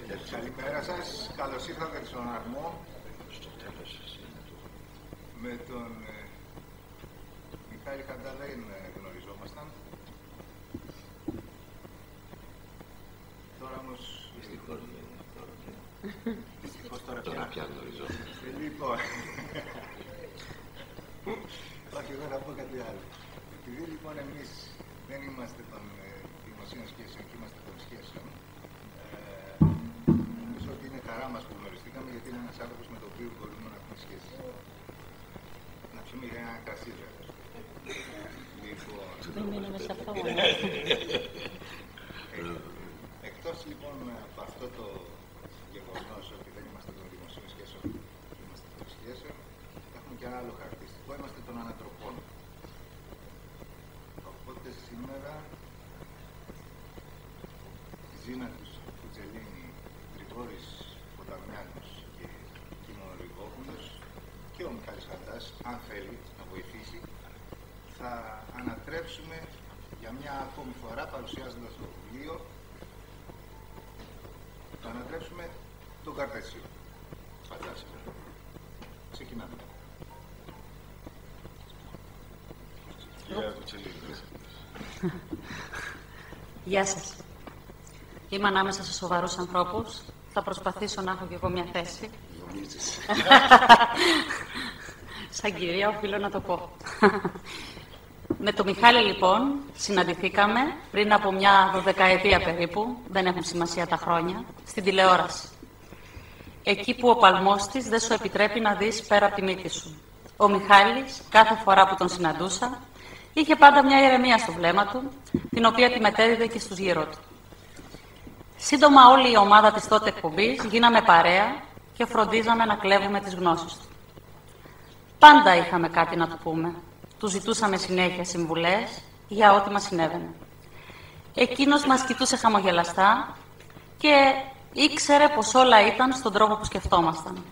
Καλημέρα σας. Καλώς ήρθατε στον Αρμό. Με τον Μιχάλη Χαντά δεν γνωριζόμασταν. Τώρα όμως... Δυστυχώς τώρα πια γνωριζόμαστε. Λοιπόν... Όχι, εγώ θα πω κάτι άλλο. Επειδή λοιπόν εμείς δεν είμαστε των δημοσίων σχέσεων και είμαστε των σχέσεων, νομίζω ότι είναι χαρά μας που γνωριστήκαμε, γιατί είναι ένας άνθρωπος με τον οποίο μπορούμε να έχουμε σχέσεις. Να πιούμε για ένα κρασί, βέβαια. Δεν είναι μέσα αυτό. Εκτός λοιπόν από αυτό το γεγονός ότι δεν είμαστε των δημοσίων σχέσεων και είμαστε των σχέσεων, έχουμε και ένα άλλο χαρακτηριστικό, είμαστε των ανατροπών. Οπότε σήμερα η Ζήνα τους Κουτζελίνη, Γρηγόρης Ποταμιάνος και Κίμων Ριγόπουλος και ο Μιχάλης Χαντάς, αν θέλει να βοηθήσει, θα ανατρέψουμε για μια ακόμη φορά, παρουσιάζοντας το βιβλίο, θα ανατρέψουμε τον Καρτέσιο. Φαντάζομαι. Ξεκινάμε. Γεια σας. Είμαι ανάμεσα σε σοβαρούς ανθρώπους. Θα προσπαθήσω να έχω και εγώ μια θέση. Σαν κυρία οφείλω να το πω. Με τον Μιχάλη λοιπόν συναντηθήκαμε πριν από μια 12ετία περίπου, δεν έχουν σημασία τα χρόνια, στην τηλεόραση. Εκεί που ο παλμός της δεν σου επιτρέπει να δεις πέρα από τη μύτη σου. Ο Μιχάλης, κάθε φορά που τον συναντούσα, είχε πάντα μια ηρεμία στο βλέμμα του, την οποία τη μετέδιδε και στους γύρω του. Σύντομα όλη η ομάδα της τότε εκπομπής γίναμε παρέα και φροντίζαμε να κλέβουμε τις γνώσεις του. Πάντα είχαμε κάτι να του πούμε. Του ζητούσαμε συνέχεια συμβουλές για ό,τι μας συνέβαινε. Εκείνος μας κοιτούσε χαμογελαστά και ήξερε πως όλα ήταν στον τρόπο που σκεφτόμασταν.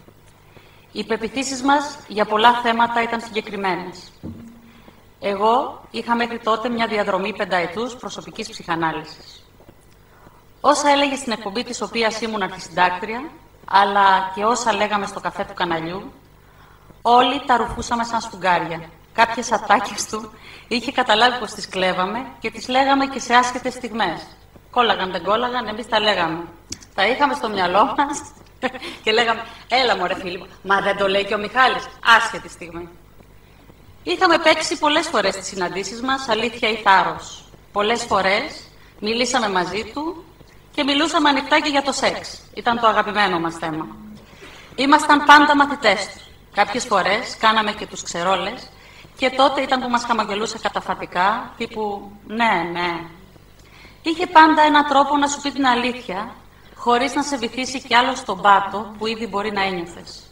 Οι πεποιθήσεις μας για πολλά θέματα ήταν συγκεκριμένες. Εγώ είχα μέχρι τότε μια διαδρομή 5 ετούς προσωπικής ψυχανάλυσης. Όσα έλεγε στην εκπομπή της οποίας ήμουν αρχισυντάκτρια, αλλά και όσα λέγαμε στο καφέ του καναλιού, όλοι τα ρουφούσαμε σαν σφουγγάρια. Κάποιες ατάκες του είχε καταλάβει πως τις κλέβαμε και τις λέγαμε και σε άσχετες στιγμές. Κόλλαγαν, δεν κόλλαγαν, εμείς τα λέγαμε. Τα είχαμε στο μυαλό μας και λέγαμε, έλα μωρέ φίλοι μου, μα δεν το λέει και ο Μιχάλης, άσχετη στιγμή. Είχαμε παίξει πολλές φορές τις συναντήσεις μας, αλήθεια ή θάρρος. Πολλές φορές μιλήσαμε μαζί του και μιλούσαμε ανοιχτά και για το σεξ. Ήταν το αγαπημένο μας θέμα. Ήμασταν πάντα μαθητές του. Κάποιες φορές κάναμε και τους ξερόλες και τότε ήταν που μας χαμογελούσε καταφατικά, τύπου ναι, ναι. Είχε πάντα έναν τρόπο να σου πει την αλήθεια, χωρίς να σε βυθίσει κι άλλο στον πάτο που ήδη μπορεί να ένιωθες.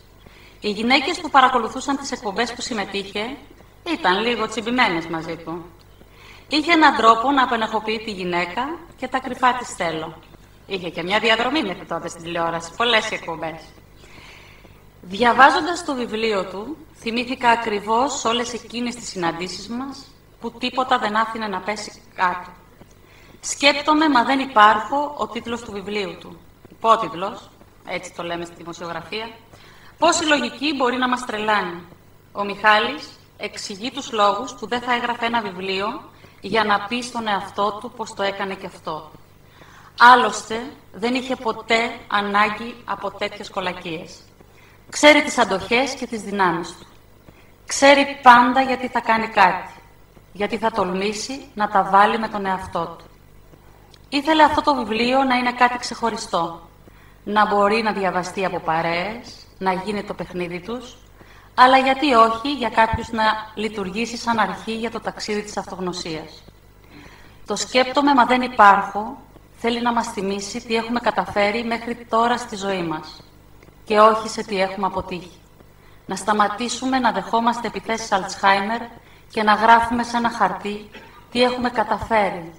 Οι γυναίκες που παρακολουθούσαν τις εκπομπές που συμμετείχε ήταν λίγο τσιμπημένες μαζί του. Είχε έναν τρόπο να απενεχοποιεί τη γυναίκα και τα κρυφά της θέλω. Είχε και μια διαδρομή μέχρι τότε στην τηλεόραση, πολλές εκπομπές. Διαβάζοντας το βιβλίο του, θυμήθηκα ακριβώς όλες εκείνες τις συναντήσεις μας που τίποτα δεν άφηνε να πέσει κάτω. Σκέπτομαι, μα δεν υπάρχω, ο τίτλος του βιβλίου του. Υπότιτλος, έτσι το λέμε στη δημοσιογραφία, πώς η λογική μπορεί να μας τρελάνει. Ο Μιχάλης εξηγεί τους λόγους που δεν θα έγραφε ένα βιβλίο για να πει στον εαυτό του πως το έκανε και αυτό. Άλλωστε, δεν είχε ποτέ ανάγκη από τέτοιες κολακίες. Ξέρει τις αντοχές και τις δυνάμεις του. Ξέρει πάντα γιατί θα κάνει κάτι. Γιατί θα τολμήσει να τα βάλει με τον εαυτό του. Ήθελε αυτό το βιβλίο να είναι κάτι ξεχωριστό. Να μπορεί να διαβαστεί από παρέες, να γίνει το παιχνίδι τους, αλλά γιατί όχι για κάποιους να λειτουργήσει σαν αρχή για το ταξίδι της αυτογνωσίας. Το σκέπτομαι μα δεν υπάρχω θέλει να μας θυμίσει τι έχουμε καταφέρει μέχρι τώρα στη ζωή μας και όχι σε τι έχουμε αποτύχει. Να σταματήσουμε να δεχόμαστε επιθέσεις Αλτσχάιμερ και να γράφουμε σε ένα χαρτί τι έχουμε καταφέρει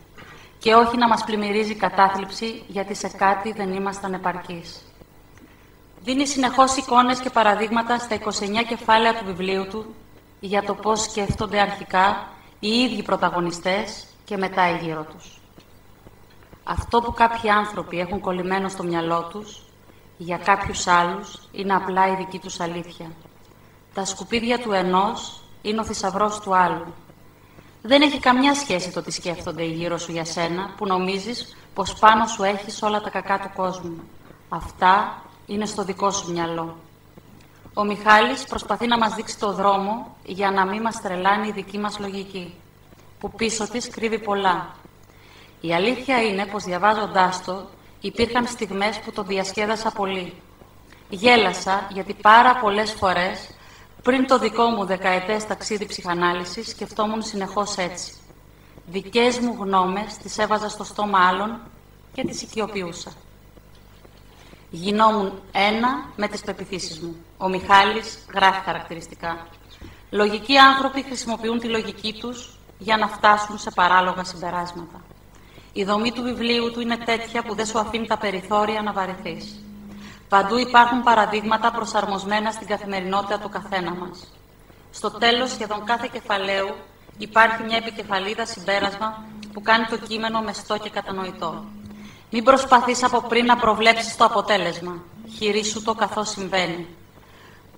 και όχι να μας πλημμυρίζει κατάθλιψη γιατί σε κάτι δεν ήμασταν επαρκείς. Δίνει συνεχώς εικόνες και παραδείγματα στα 29 κεφάλαια του βιβλίου του για το πώς σκέφτονται αρχικά οι ίδιοι πρωταγωνιστές και μετά οι γύρω τους. Αυτό που κάποιοι άνθρωποι έχουν κολλημένο στο μυαλό τους, για κάποιους άλλους είναι απλά η δική τους αλήθεια. Τα σκουπίδια του ενός είναι ο θησαυρός του άλλου. Δεν έχει καμιά σχέση το τι σκέφτονται γύρω σου για σένα, που νομίζεις πως πάνω σου έχεις όλα τα κακά του κόσμου. Αυτά είναι στο δικό σου μυαλό. Ο Μιχάλης προσπαθεί να μας δείξει το δρόμο για να μην μας τρελάνει η δική μας λογική, που πίσω της κρύβει πολλά. Η αλήθεια είναι πως διαβάζοντάς το, υπήρχαν στιγμές που το διασκέδασα πολύ. Γέλασα γιατί πάρα πολλές φορές, πριν το δικό μου δεκαετές ταξίδι ψυχανάλυσης, σκεφτόμουν συνεχώς έτσι. Δικές μου γνώμες τις έβαζα στο στόμα άλλων και τις οικειοποιούσα. Γινόμουν ένα με τις πεποιθήσεις μου. Ο Μιχάλης γράφει χαρακτηριστικά. Λογικοί άνθρωποι χρησιμοποιούν τη λογική τους για να φτάσουν σε παράλογα συμπεράσματα. Η δομή του βιβλίου του είναι τέτοια που δεν σου αφήνει τα περιθώρια να βαρεθείς. Παντού υπάρχουν παραδείγματα προσαρμοσμένα στην καθημερινότητα του καθένα μας. Στο τέλος σχεδόν κάθε κεφαλαίου υπάρχει μια επικεφαλίδα συμπέρασμα που κάνει το κείμενο μεστό και κατανοητό. Μην προσπαθείς από πριν να προβλέψεις το αποτέλεσμα. Χειρίσου το καθώς συμβαίνει.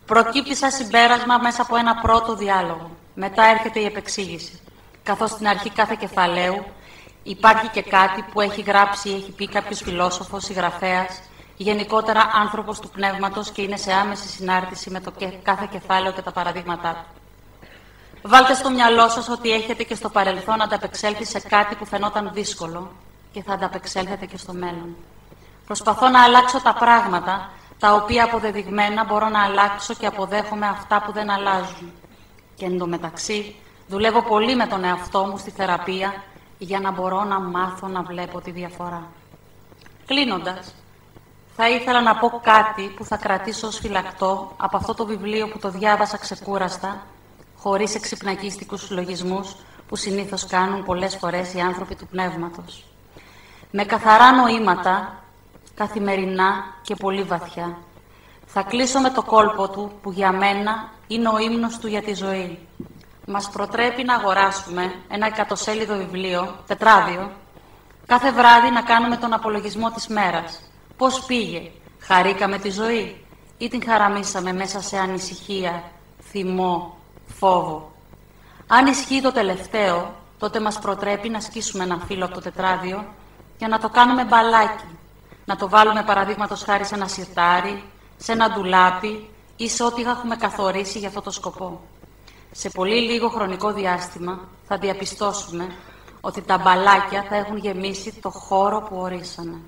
Προκύπτει σαν συμπέρασμα μέσα από ένα πρώτο διάλογο. Μετά έρχεται η επεξήγηση. Καθώς στην αρχή κάθε κεφαλαίου υπάρχει και κάτι που έχει γράψει ή έχει πει κάποιος φιλόσοφος, συγγραφέας, γενικότερα άνθρωπος του πνεύματος και είναι σε άμεση συνάρτηση με το κάθε κεφάλαιο και τα παραδείγματά του. Βάλτε στο μυαλό σας ότι έχετε και στο παρελθόν ανταπεξέλθει σε κάτι που φαινόταν δύσκολο και θα ανταπεξέλθετε και στο μέλλον. Προσπαθώ να αλλάξω τα πράγματα, τα οποία αποδεδειγμένα μπορώ να αλλάξω και αποδέχομαι αυτά που δεν αλλάζουν. Και εντωμεταξύ δουλεύω πολύ με τον εαυτό μου στη θεραπεία για να μπορώ να μάθω να βλέπω τη διαφορά. Κλείνοντας, θα ήθελα να πω κάτι που θα κρατήσω ως φυλακτό από αυτό το βιβλίο που το διάβασα ξεκούραστα, χωρίς εξυπνακίστικους λογισμούς που συνήθως κάνουν πολλές φορές οι άνθρωποι του πνεύματος. Με καθαρά νοήματα, καθημερινά και πολύ βαθιά. Θα κλείσω με το κόλπο του που για μένα είναι ο ύμνος του για τη ζωή. Μας προτρέπει να αγοράσουμε ένα 100σέλιδο βιβλίο, τετράδιο, κάθε βράδυ να κάνουμε τον απολογισμό της μέρας. Πώς πήγε, χαρήκαμε τη ζωή ή την χαραμίσαμε μέσα σε ανησυχία, θυμό, φόβο. Αν ισχύει το τελευταίο, τότε μας προτρέπει να σκίσουμε ένα φύλλο από το τετράδιο και να το κάνουμε μπαλάκι. Να το βάλουμε παραδείγματος χάρη σε ένα σιρτάρι, σε ένα ντουλάπι ή σε ό,τι έχουμε καθορίσει για αυτό το σκοπό. Σε πολύ λίγο χρονικό διάστημα θα διαπιστώσουμε ότι τα μπαλάκια θα έχουν γεμίσει το χώρο που ορίσαμε.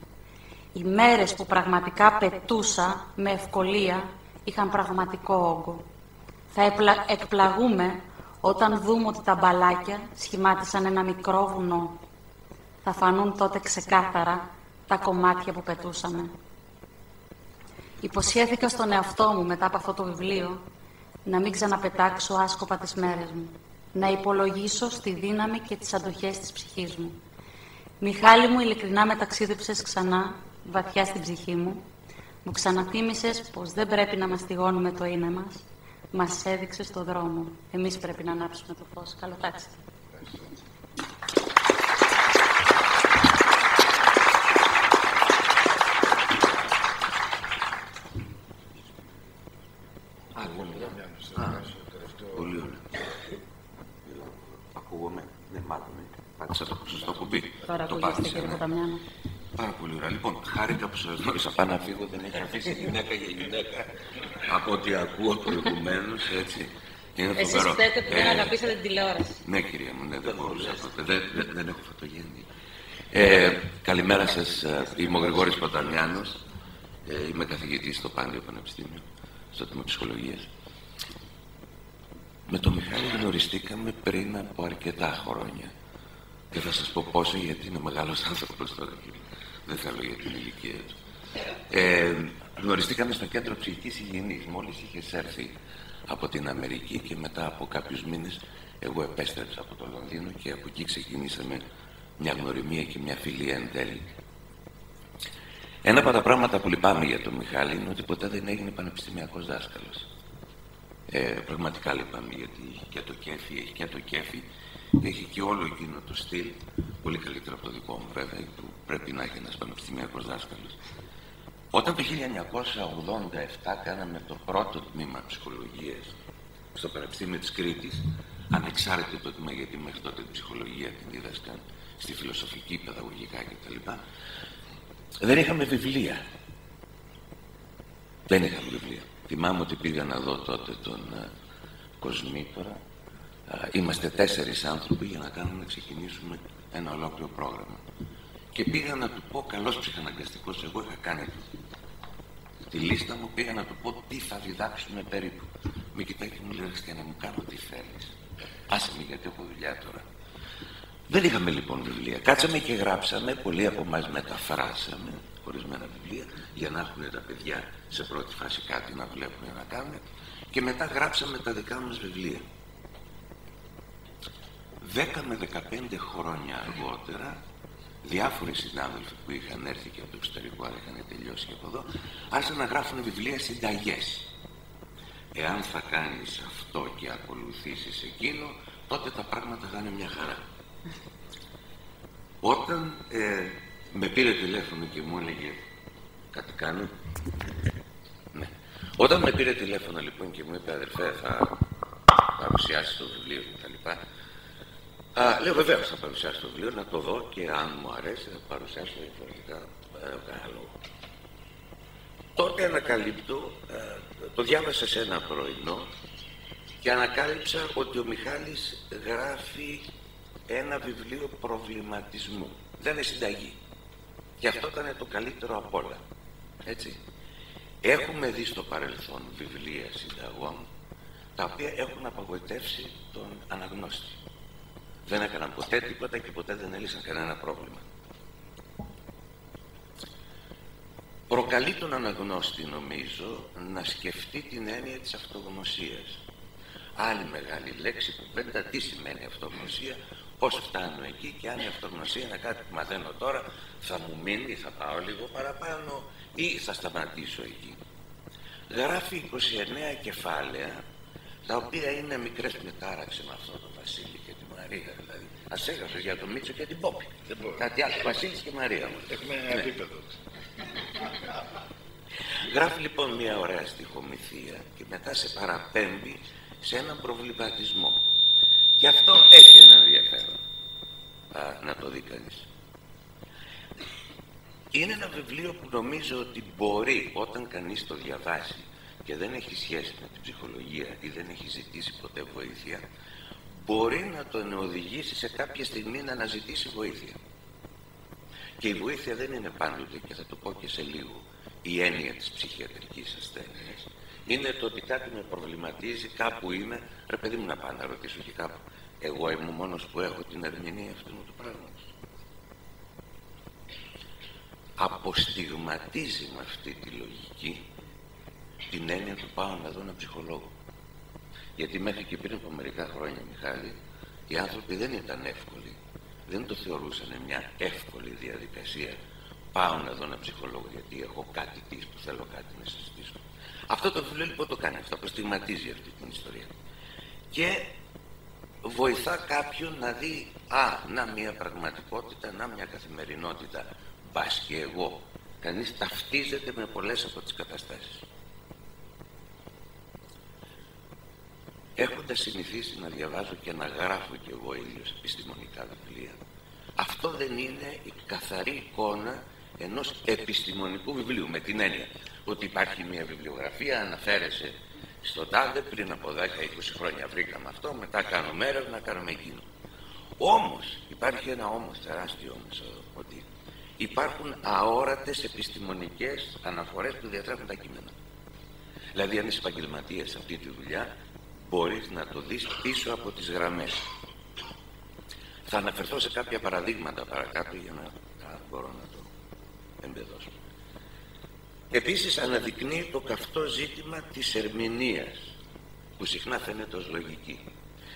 Οι μέρες που πραγματικά πετούσα με ευκολία είχαν πραγματικό όγκο. Θα εκπλαγούμε όταν δούμε ότι τα μπαλάκια σχημάτισαν ένα μικρό βουνό. Θα φανούν τότε ξεκάθαρα τα κομμάτια που πετούσαμε. Υποσχέθηκα στον εαυτό μου μετά από αυτό το βιβλίο να μην ξαναπετάξω άσκοπα τις μέρες μου. Να υπολογίσω στη δύναμη και τις αντοχές της ψυχής μου. Μιχάλη μου, ειλικρινά με ταξίδεψες ξανά, βαθιά στην ψυχή μου. Μου ξαναθύμισες πως δεν πρέπει να μαστιγώνουμε το είναι μας. Μας έδειξες το δρόμο. Εμείς πρέπει να ανάψουμε το φως. Καλοτάξτε. Πολύ ωραία. Ακούγομαι, δεν μάθαμε. Πάτησα το ποσοστό κουμπί. Το πάτησα, ναι. Πάρα πολύ ωραία. Λοιπόν, χάρηκα που σας γνώρισα. Πάω να φύγω, δεν έχει αφήσει γυναίκα για γυναίκα. Από ό,τι ακούω προηγουμένως, έτσι. Εσείς φταίτε που δεν αγαπήσατε την τηλεόραση. Ναι, κυρία μου, ναι, δεν μπορούσα. Δεν έχω φωτογένεια. Καλημέρα σας. Είμαι ο Γρηγόρης Ποταμιάνος. Είμαι καθηγητής στο Πάντιο Πανεπιστήμιο, στο Τμήμα Ψυχολογίας. Με τον Μιχάλη γνωριστήκαμε πριν από αρκετά χρόνια. Και θα σας πω πόσο, γιατί είναι μεγάλος άνθρωπος τώρα και δεν θέλω για την ηλικία του. Γνωριστήκαμε στο Κέντρο Ψυχικής Υγιεινής. Μόλις είχες έρθει από την Αμερική και μετά από κάποιους μήνες εγώ επέστρεψα από το Λονδίνο και από εκεί ξεκινήσαμε μια γνωριμία και μια φιλία εν τέλει. Ένα από τα πράγματα που λυπάμαι για τον Μιχάλη είναι ότι ποτέ δεν έγινε πανεπιστημιακός δάσκαλος. Πραγματικά λυπάμαι, γιατί έχει και το κέφι έχει και όλο εκείνο το στυλ, πολύ καλύτερο από το δικό μου βέβαια, που πρέπει να έχει ένας πανεπιστημιακός δάσκαλος. Όταν το 1987 κάναμε το πρώτο τμήμα ψυχολογίας στο Πανεπιστήμιο της Κρήτης, ανεξάρτητο το τμήμα, γιατί μέχρι τότε την ψυχολογία την δίδασκαν στη φιλοσοφική, παιδαγωγικά κτλ. Δεν είχαμε βιβλία. Δεν είχαμε βιβλία. Θυμάμαι ότι πήγα να δω τότε τον Κοσμήτωρα. Είμαστε 4 άνθρωποι για να ξεκινήσουμε ένα ολόκληρο πρόγραμμα. Και πήγα να του πω, καλός ψυχαναγκαστικός, εγώ είχα κάνει τη λίστα μου, πήγα να του πω τι θα διδάξουμε περίπου. Με κοιτάει και μου λέει, Χριστιανέ, μου κάνω τι θέλεις. Άσε με, γιατί έχω δουλειά τώρα. Δεν είχαμε λοιπόν βιβλία. Κάτσαμε και γράψαμε, πολλοί από εμάς μεταφράσαμε ορισμένα βιβλία για να έχουν τα παιδιά σε πρώτη φάση κάτι να βλέπουν να κάνουν, και μετά γράψαμε τα δικά μας βιβλία. 10 με 15 χρόνια αργότερα, διάφοροι συνάδελφοι που είχαν έρθει και από το εξωτερικό, αλλά είχαν τελειώσει και από εδώ, άρχισαν να γράφουν βιβλία συνταγές. Εάν θα κάνεις αυτό και ακολουθήσεις εκείνο, τότε τα πράγματα θα είναι μια χαρά. Όταν με πήρε τηλέφωνο και μου έλεγε κάτι κάνω, ναι. Όταν με πήρε τηλέφωνο λοιπόν και μου είπε, αδερφέ, θα παρουσιάσεις το βιβλίο κτλ. Λέω, βεβαίως θα παρουσιάσω το βιβλίο, να το δω, και αν μου αρέσει θα παρουσιάσω διαφορετικά κανένα λόγο. Τότε ανακαλύπτω, το διάβασα σε ένα πρωινό και ανακάλυψα ότι ο Μιχάλης γράφει ένα βιβλίο προβληματισμού. Δεν είναι συνταγή. Και αυτό ήταν το καλύτερο απ' όλα. Έτσι. Έχουμε δει στο παρελθόν βιβλία συνταγών τα οποία έχουν απογοητεύσει τον αναγνώστη. Δεν έκαναν ποτέ τίποτα και ποτέ δεν έλυσαν κανένα πρόβλημα. Προκαλεί τον αναγνώστη, νομίζω, να σκεφτεί την έννοια της αυτογνωσίας. Άλλη μεγάλη λέξη που πέντα, τι σημαίνει αυτογνωσία, πώς φτάνω εκεί, και αν η αυτογνωσία είναι κάτι που μαθαίνω τώρα, θα μου μείνει, θα πάω λίγο παραπάνω ή θα σταματήσω εκεί. Γράφει 29 κεφάλαια, τα οποία είναι μικρές μετάραξε με αυτό το Βασίλη και τη Μαρία, δηλαδή. Ας έγραψες για τον Μίτσο και την Πόπη. Κάτι άλλο, Βασίλης και Μαρία μου. Έχουμε ένα επίπεδο. Γράφει λοιπόν μια ωραία στιχομυθία και μετά σε παραπέμπει σε έναν προβληματισμό. Και αυτό έχει ένα ενδιαφέρον να το δει κανείς. Είναι ένα βιβλίο που νομίζω ότι μπορεί, όταν κανείς το διαβάσει και δεν έχει σχέση με την ψυχολογία ή δεν έχει ζητήσει ποτέ βοήθεια, μπορεί να τον οδηγήσει σε κάποια στιγμή να αναζητήσει βοήθεια. Και η βοήθεια δεν είναι πάντοτε, και θα το πω και σε λίγο, η έννοια της ψυχιατρικής ασθένειας. Είναι το ότι κάτι με προβληματίζει, κάπου είμαι, ρε παιδί μου, να πάω να ρωτήσω και κάπου. Εγώ είμαι ο μόνος που έχω την ερμηνεία αυτού του πράγματος. Αποστιγματίζει με αυτή τη λογική την έννοια του πάω να δω έναν ψυχολόγο. Γιατί μέχρι και πριν από μερικά χρόνια, Μιχάλη, οι άνθρωποι δεν ήταν εύκολοι. Δεν το θεωρούσαν μια εύκολη διαδικασία. Πάω να δω έναν ψυχολόγο γιατί έχω κάτι της που θέλω κάτι να συζητήσω. Αυτό το βιβλίο λοιπόν το κάνει αυτό, αποστιγματίζει αυτή την ιστορία. Και βοηθά κάποιον να δει, να μια πραγματικότητα, να μια καθημερινότητα. Μπας και εγώ. Κανείς ταυτίζεται με πολλές από τις καταστάσεις. Έχοντας συνηθίσει να διαβάζω και να γράφω κι εγώ ίδιος επιστημονικά βιβλία, αυτό δεν είναι η καθαρή εικόνα ενός επιστημονικού βιβλίου, με την έννοια ότι υπάρχει μια βιβλιογραφία, αναφέρεσαι στον τάδε, πριν από 10-20 χρόνια βρήκαμε αυτό, μετά κάνουμε έρευνα, κάνουμε εκείνο. Όμως, υπάρχει ένα όμως, τεράστιο όμως, ότι υπάρχουν αόρατες επιστημονικές αναφορές που διατρέχουν τα κείμενα. Δηλαδή, αν είσαι επαγγελματίας σε αυτή τη δουλειά, μπορείς να το δεις πίσω από τις γραμμές. Θα αναφερθώ σε κάποια παραδείγματα παρακάτω για να μπορώ να το εμπεδώσω. Επίσης αναδεικνύει το καυτό ζήτημα της ερμηνείας, που συχνά φαίνεται ως λογική.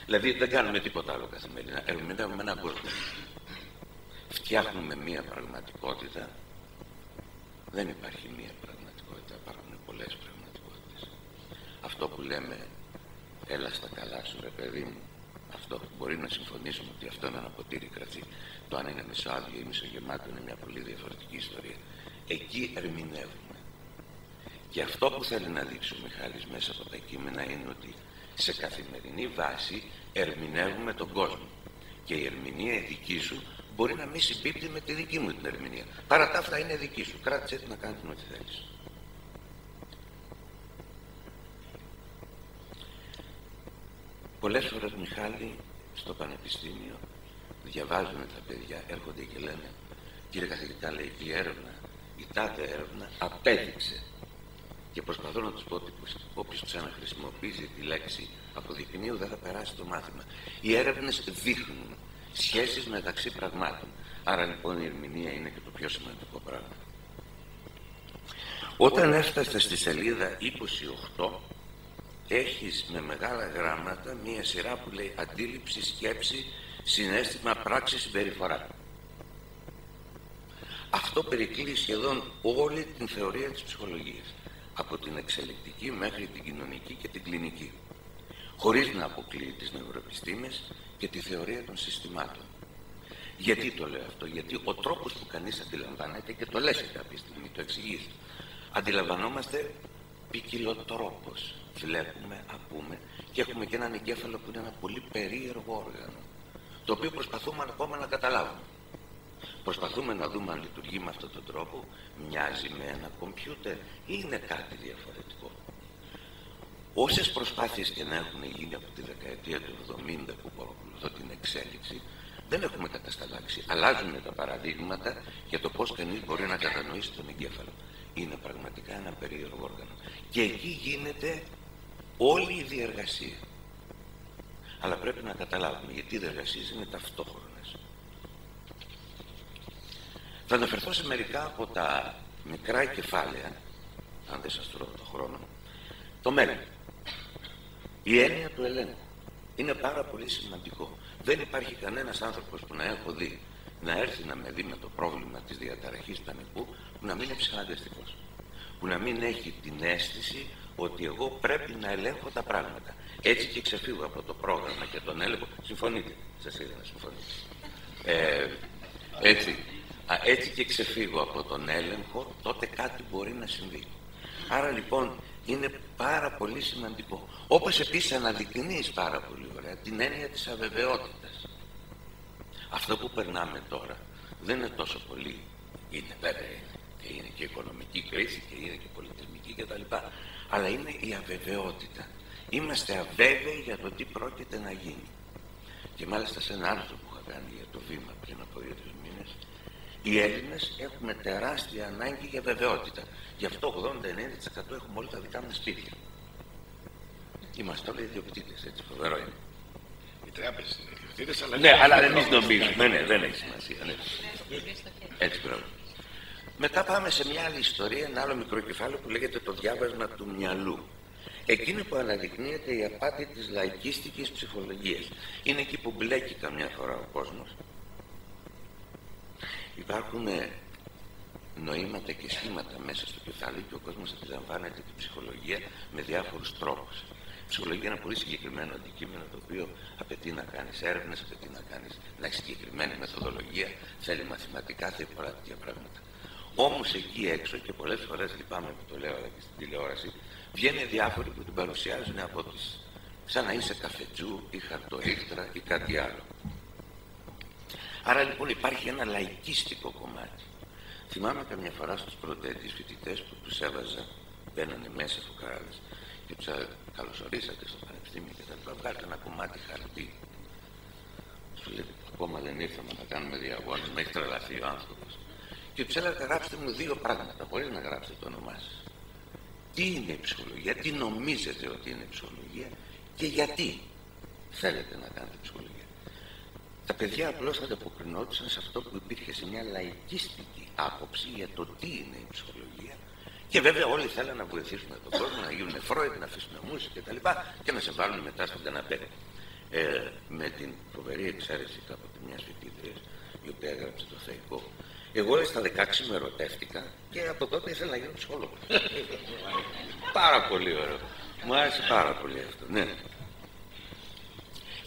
Δηλαδή δεν κάνουμε τίποτα άλλο καθημερινά, ερμηνεύουμε έναν κόσμο. Φτιάχνουμε μία πραγματικότητα. Δεν υπάρχει μία πραγματικότητα, υπάρχουν πολλές πραγματικότητες. Αυτό που λέμε έλα στα καλά σου ρε παιδί μου, Αυτό μπορεί να συμφωνήσουμε ότι αυτό είναι ένα ποτήρι κρασί. Το αν είναι μισοάδιο ή μισογεμάτο είναι μια πολύ διαφορετική ιστορία. Εκεί ερμηνεύουμε. Και αυτό που θέλει να δείξει ο Μιχάλης μέσα από τα κείμενα είναι ότι σε καθημερινή βάση ερμηνεύουμε τον κόσμο. Και η ερμηνεία δική σου μπορεί να μην συμπίπτει με τη δική μου την ερμηνεία. Παρά τα αυτά είναι δική σου. Κράτησε τη να κάνεις ό,τι θέλεις. Πολλές φορές, Μιχάλη, στο πανεπιστήμιο διαβάζουν τα παιδιά, έρχονται και λένε, κύριε καθηγητά, λέει, η έρευνα, η τάδε έρευνα απέδειξε. Και προσπαθώ να τους πω ότι όποιος ξαναχρησιμοποιήσει τη λέξη αποδεικνύου δεν θα περάσει το μάθημα. Οι έρευνες δείχνουν σχέσεις μεταξύ πραγμάτων. Άρα λοιπόν η ερμηνεία είναι και το πιο σημαντικό πράγμα. Όταν έφτασε στη σελίδα 28, έχεις με μεγάλα γράμματα μία σειρά που λέει αντίληψη, σκέψη, συναίσθημα, πράξη, συμπεριφορά. Αυτό περικλεί σχεδόν όλη την θεωρία της ψυχολογίας, από την εξελικτική μέχρι την κοινωνική και την κλινική, χωρίς να αποκλείει τις νευροεπιστήμες και τη θεωρία των συστημάτων. Γιατί το λέω αυτό? Γιατί ο τρόπος που κανείς αντιλαμβάνεται, και το λες κάποια στιγμή, το εξηγείς, αντιλαμβανόμαστε ποικιλοτρόπως. Βλέπουμε, ακούμε και έχουμε και έναν εγκέφαλο που είναι ένα πολύ περίεργο όργανο, το οποίο προσπαθούμε ακόμα να καταλάβουμε. Προσπαθούμε να δούμε αν λειτουργεί με αυτόν τον τρόπο, μοιάζει με ένα κομπιούτερ ή είναι κάτι διαφορετικό. Όσες προσπάθειες και να έχουν γίνει από τη δεκαετία του 70 που παρακολουθώ την εξέλιξη, δεν έχουμε κατασταλάξει. Αλλάζουν τα παραδείγματα για το πώς κανείς μπορεί να κατανοήσει τον εγκέφαλο. Είναι πραγματικά ένα περίεργο όργανο. Και εκεί γίνεται όλη η διεργασία. Αλλά πρέπει να καταλάβουμε γιατί οι διεργασίες είναι ταυτόχρονες. Θα αναφερθώ σε μερικά από τα μικρά κεφάλαια, αν δεν σας τρώω το χρόνο. Το μέλλον. Η έννοια του ελέγχου είναι πάρα πολύ σημαντικό. Δεν υπάρχει κανένας άνθρωπος που να έχω δει να έρθει να με δει με το πρόβλημα της διαταραχής πανικού που να μην είναι ψυχαναγκαστικός, που να μην έχει την αίσθηση ότι εγώ πρέπει να ελέγχω τα πράγματα. Έτσι και ξεφύγω από το πρόγραμμα και τον έλεγχο. Συμφωνείτε? Σας είδα να συμφωνείτε. Έτσι και ξεφύγω από τον έλεγχο, τότε κάτι μπορεί να συμβεί. Άρα λοιπόν είναι πάρα πολύ σημαντικό. Όπως επίσης αναδεικνύεις πάρα πολύ ωραία την έννοια της αβεβαιότητας. Αυτό που περνάμε τώρα δεν είναι τόσο πολύ, είναι βέβαια και είναι και οικονομική κρίση και είναι και πολιτισμική κτλ. Αλλά είναι η αβεβαιότητα. Είμαστε αβέβαιοι για το τι πρόκειται να γίνει. Και μάλιστα σε ένα άρθρο που είχα κάνει για το Βήμα πριν από 2-3 μήνες, οι Έλληνες έχουμε τεράστια ανάγκη για βεβαιότητα. Γι' αυτό 80-90% έχουμε όλα τα δικά μας σπίτια. Είμαστε όλοι ιδιοκτήτες, έτσι, φοβερό είναι. Οι τράπεζες είναι ιδιοκτήτες, αλλά... Ναι, αλλά εμείς νομίζουμε, ναι, δεν έχει σημασία. Ναι. Έτσι πρέπει. Μετά πάμε σε μια άλλη ιστορία, ένα άλλο μικρό κεφάλαιο που λέγεται το διάβασμα του μυαλού. Εκείνη που αναδεικνύεται η απάτη της λαϊκίστικης ψυχολογίας. Είναι εκεί που μπλέκει καμιά φορά ο κόσμος. Υπάρχουν νοήματα και σχήματα μέσα στο κεφάλι και ο κόσμος αντιλαμβάνεται την ψυχολογία με διάφορους τρόπους. Η ψυχολογία είναι ένα πολύ συγκεκριμένο αντικείμενο το οποίο απαιτεί να κάνεις έρευνες, απαιτεί να έχεις συγκεκριμένη μεθοδολογία, θέλει μαθηματικά, θέλει πολλά τέτοια πράγματα. Όμως εκεί έξω, και πολλές φορές λυπάμαι που το λέω αλλά και στην τηλεόραση, βγαίνουν διάφοροι που την παρουσιάζουν από τις, σαν να είσαι καφετζού ή χαρτορίχτρα ή κάτι άλλο. Άρα λοιπόν υπάρχει ένα λαϊκίστικο κομμάτι. Θυμάμαι καμιά φορά στους πρωτοετής φοιτητές που τους έβαζα, μπαίνανε μέσα φουκαράδες και τους καλωσορίσατε στο πανεπιστήμιο και τα λοιπά. Βγάλετε ένα κομμάτι χαρτί. Σου λέει, ακόμα δεν ήρθαμε να κάνουμε διαγώνες, με έχει τρελαθεί ο άνθρωπος. Και τους έλεγα, γράψτε μου 2 πράγματα, χωρίς να γράψετε το όνομά σας. Τι είναι η ψυχολογία, τι νομίζετε ότι είναι η ψυχολογία και γιατί θέλετε να κάνετε ψυχολογία. Τα παιδιά απλώς ανταποκρινόντουσαν σε αυτό που υπήρχε σε μια λαϊκίστικη άποψη για το τι είναι η ψυχολογία. Και βέβαια όλοι θέλουν να βοηθήσουν τον κόσμο, να γίνουν Φρόιντ, να αφήσουν μουσική κτλ. Και να σε βάλουν μετά στον καναπέ. Με την φοβερή εξαίρεση κάποτε μιας φοιτήτριας, η οποία έγραψε το θεϊκό. Εγώ στα 16 με ερωτεύτηκα και από τότε ήθελα να γίνω ψυχολόγο. Πάρα πολύ ωραίο. Μου άρεσε πάρα πολύ αυτό. Ναι.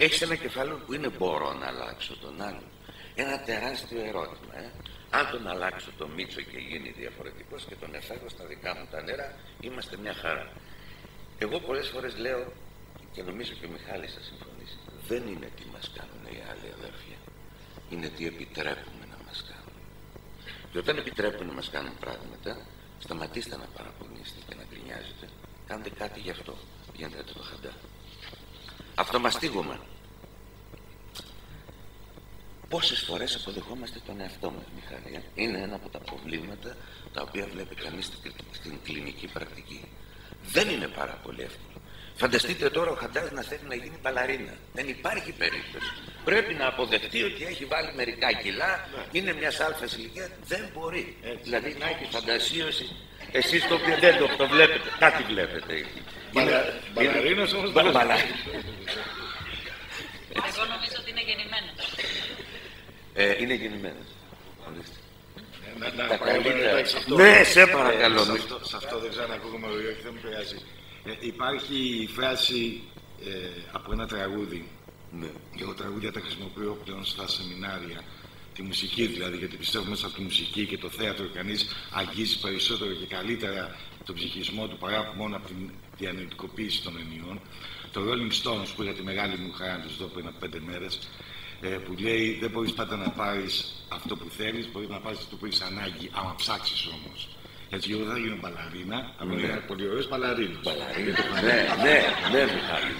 Έχεις ένα κεφάλαιο που είναι μπορώ να αλλάξω τον άλλον. Ένα τεράστιο ερώτημα. Αν τον αλλάξω τον Μίτσο και γίνει διαφορετικός και τον εφέρω στα δικά μου τα νερά, είμαστε μια χαρά. Εγώ πολλές φορές λέω, και νομίζω και ο Μιχάλης θα συμφωνήσει, δεν είναι τι μας κάνουν οι άλλοι αδέρφια, είναι τι επιτρέπουμε να μας κάνουν. Και όταν επιτρέπουν να μας κάνουν πράγματα, σταματήστε να παραπονείστε και να γκρινιάζετε, κάντε κάτι γι' αυτό, πηγαίνετε το χαντά. Αυτομαστίγωμα. Πόσες φορές αποδεχόμαστε τον εαυτό μας, Μιχάλη? Είναι ένα από τα προβλήματα τα οποία βλέπει κανείς στην κλινική πρακτική. Δεν είναι πάρα πολύ εύκολο. Φανταστείτε τώρα ο Χαντάς να θέλει να γίνει μπαλαρίνα. Δεν υπάρχει περίπτωση. Πρέπει να αποδεχτεί ότι έχει βάλει μερικά κιλά, είναι μια αλφας ηλικία. Δεν μπορεί. Δηλαδή να έχει φαντασίωση. Εσείς το οποίο δεν το βλέπετε, κάτι βλέπετε. Μπαλαρίνος όμως. Εγώ νομίζω ότι είναι γεννημένος. Είναι γεννημένος. Τα καλύτερα. Ναι, σε παρακαλώ. Σε αυτό δεν ξέρω αν ακούγομαι ή όχι, δεν μου πειράζει. Υπάρχει η φράση από ένα τραγούδι. Ναι. Και εγώ τραγούδια τα χρησιμοποιώ πλέον στα σεμινάρια. Τη μουσική δηλαδή, γιατί πιστεύω μέσα από τη μουσική και το θέατρο κανείς αγγίζει περισσότερο και καλύτερα τον ψυχισμό του παρά μόνο από την διανοητικοποίηση των ενιών. Το Rolling Stones, που είχα τη μεγάλη μου χαρά να τους δω πριν από 5 μέρες, που λέει δεν μπορείς πάντα να πάρεις αυτό που θέλεις, μπορείς να πάρεις αυτό που έχεις ανάγκη, άμα ψάξεις όμως. Έτσι, εγώ δεν θα γίνω μπαλαρίνα, αλλά είναι ένα πολύ ωραίος μπαλαρίνος. Ναι, Μιχάλη.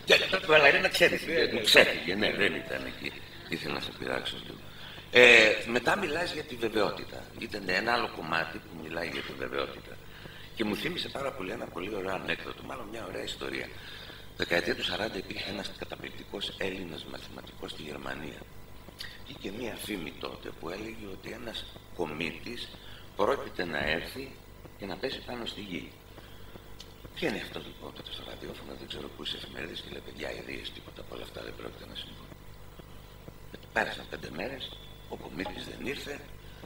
Και το μπαλαρίνα ξέρεις, μου ξέφυγε, ναι, δεν ήταν εκεί. Ήθελα να σε πειράξω λίγο. Μετά μιλάς για τη βεβαιότητα. Ήταν ένα άλλο κομμάτι που μιλάει για τη βεβαιότητα. Και μου θύμισε πάρα πολύ ένα πολύ ωραίο ανέκδοτο, μάλλον μια ωραία ιστορία. Δεκαετία του 40 υπήρχε ένας καταπληκτικός Έλληνας μαθηματικός στη Γερμανία. Είχε μία φήμη τότε που έλεγε ότι ένας κομίτης πρόκειται να έρθει και να πέσει πάνω στη γη. Βγαίνει αυτό λοιπόν τότε στο ραδιόφωνο, δεν ξέρω πού, σε εφημερίδες, και λέει: παιδιά, ιδίες, τίποτα από όλα αυτά δεν πρόκειται να συμβούν. Πέρασαν 5 μέρες, ο κομίτης δεν ήρθε,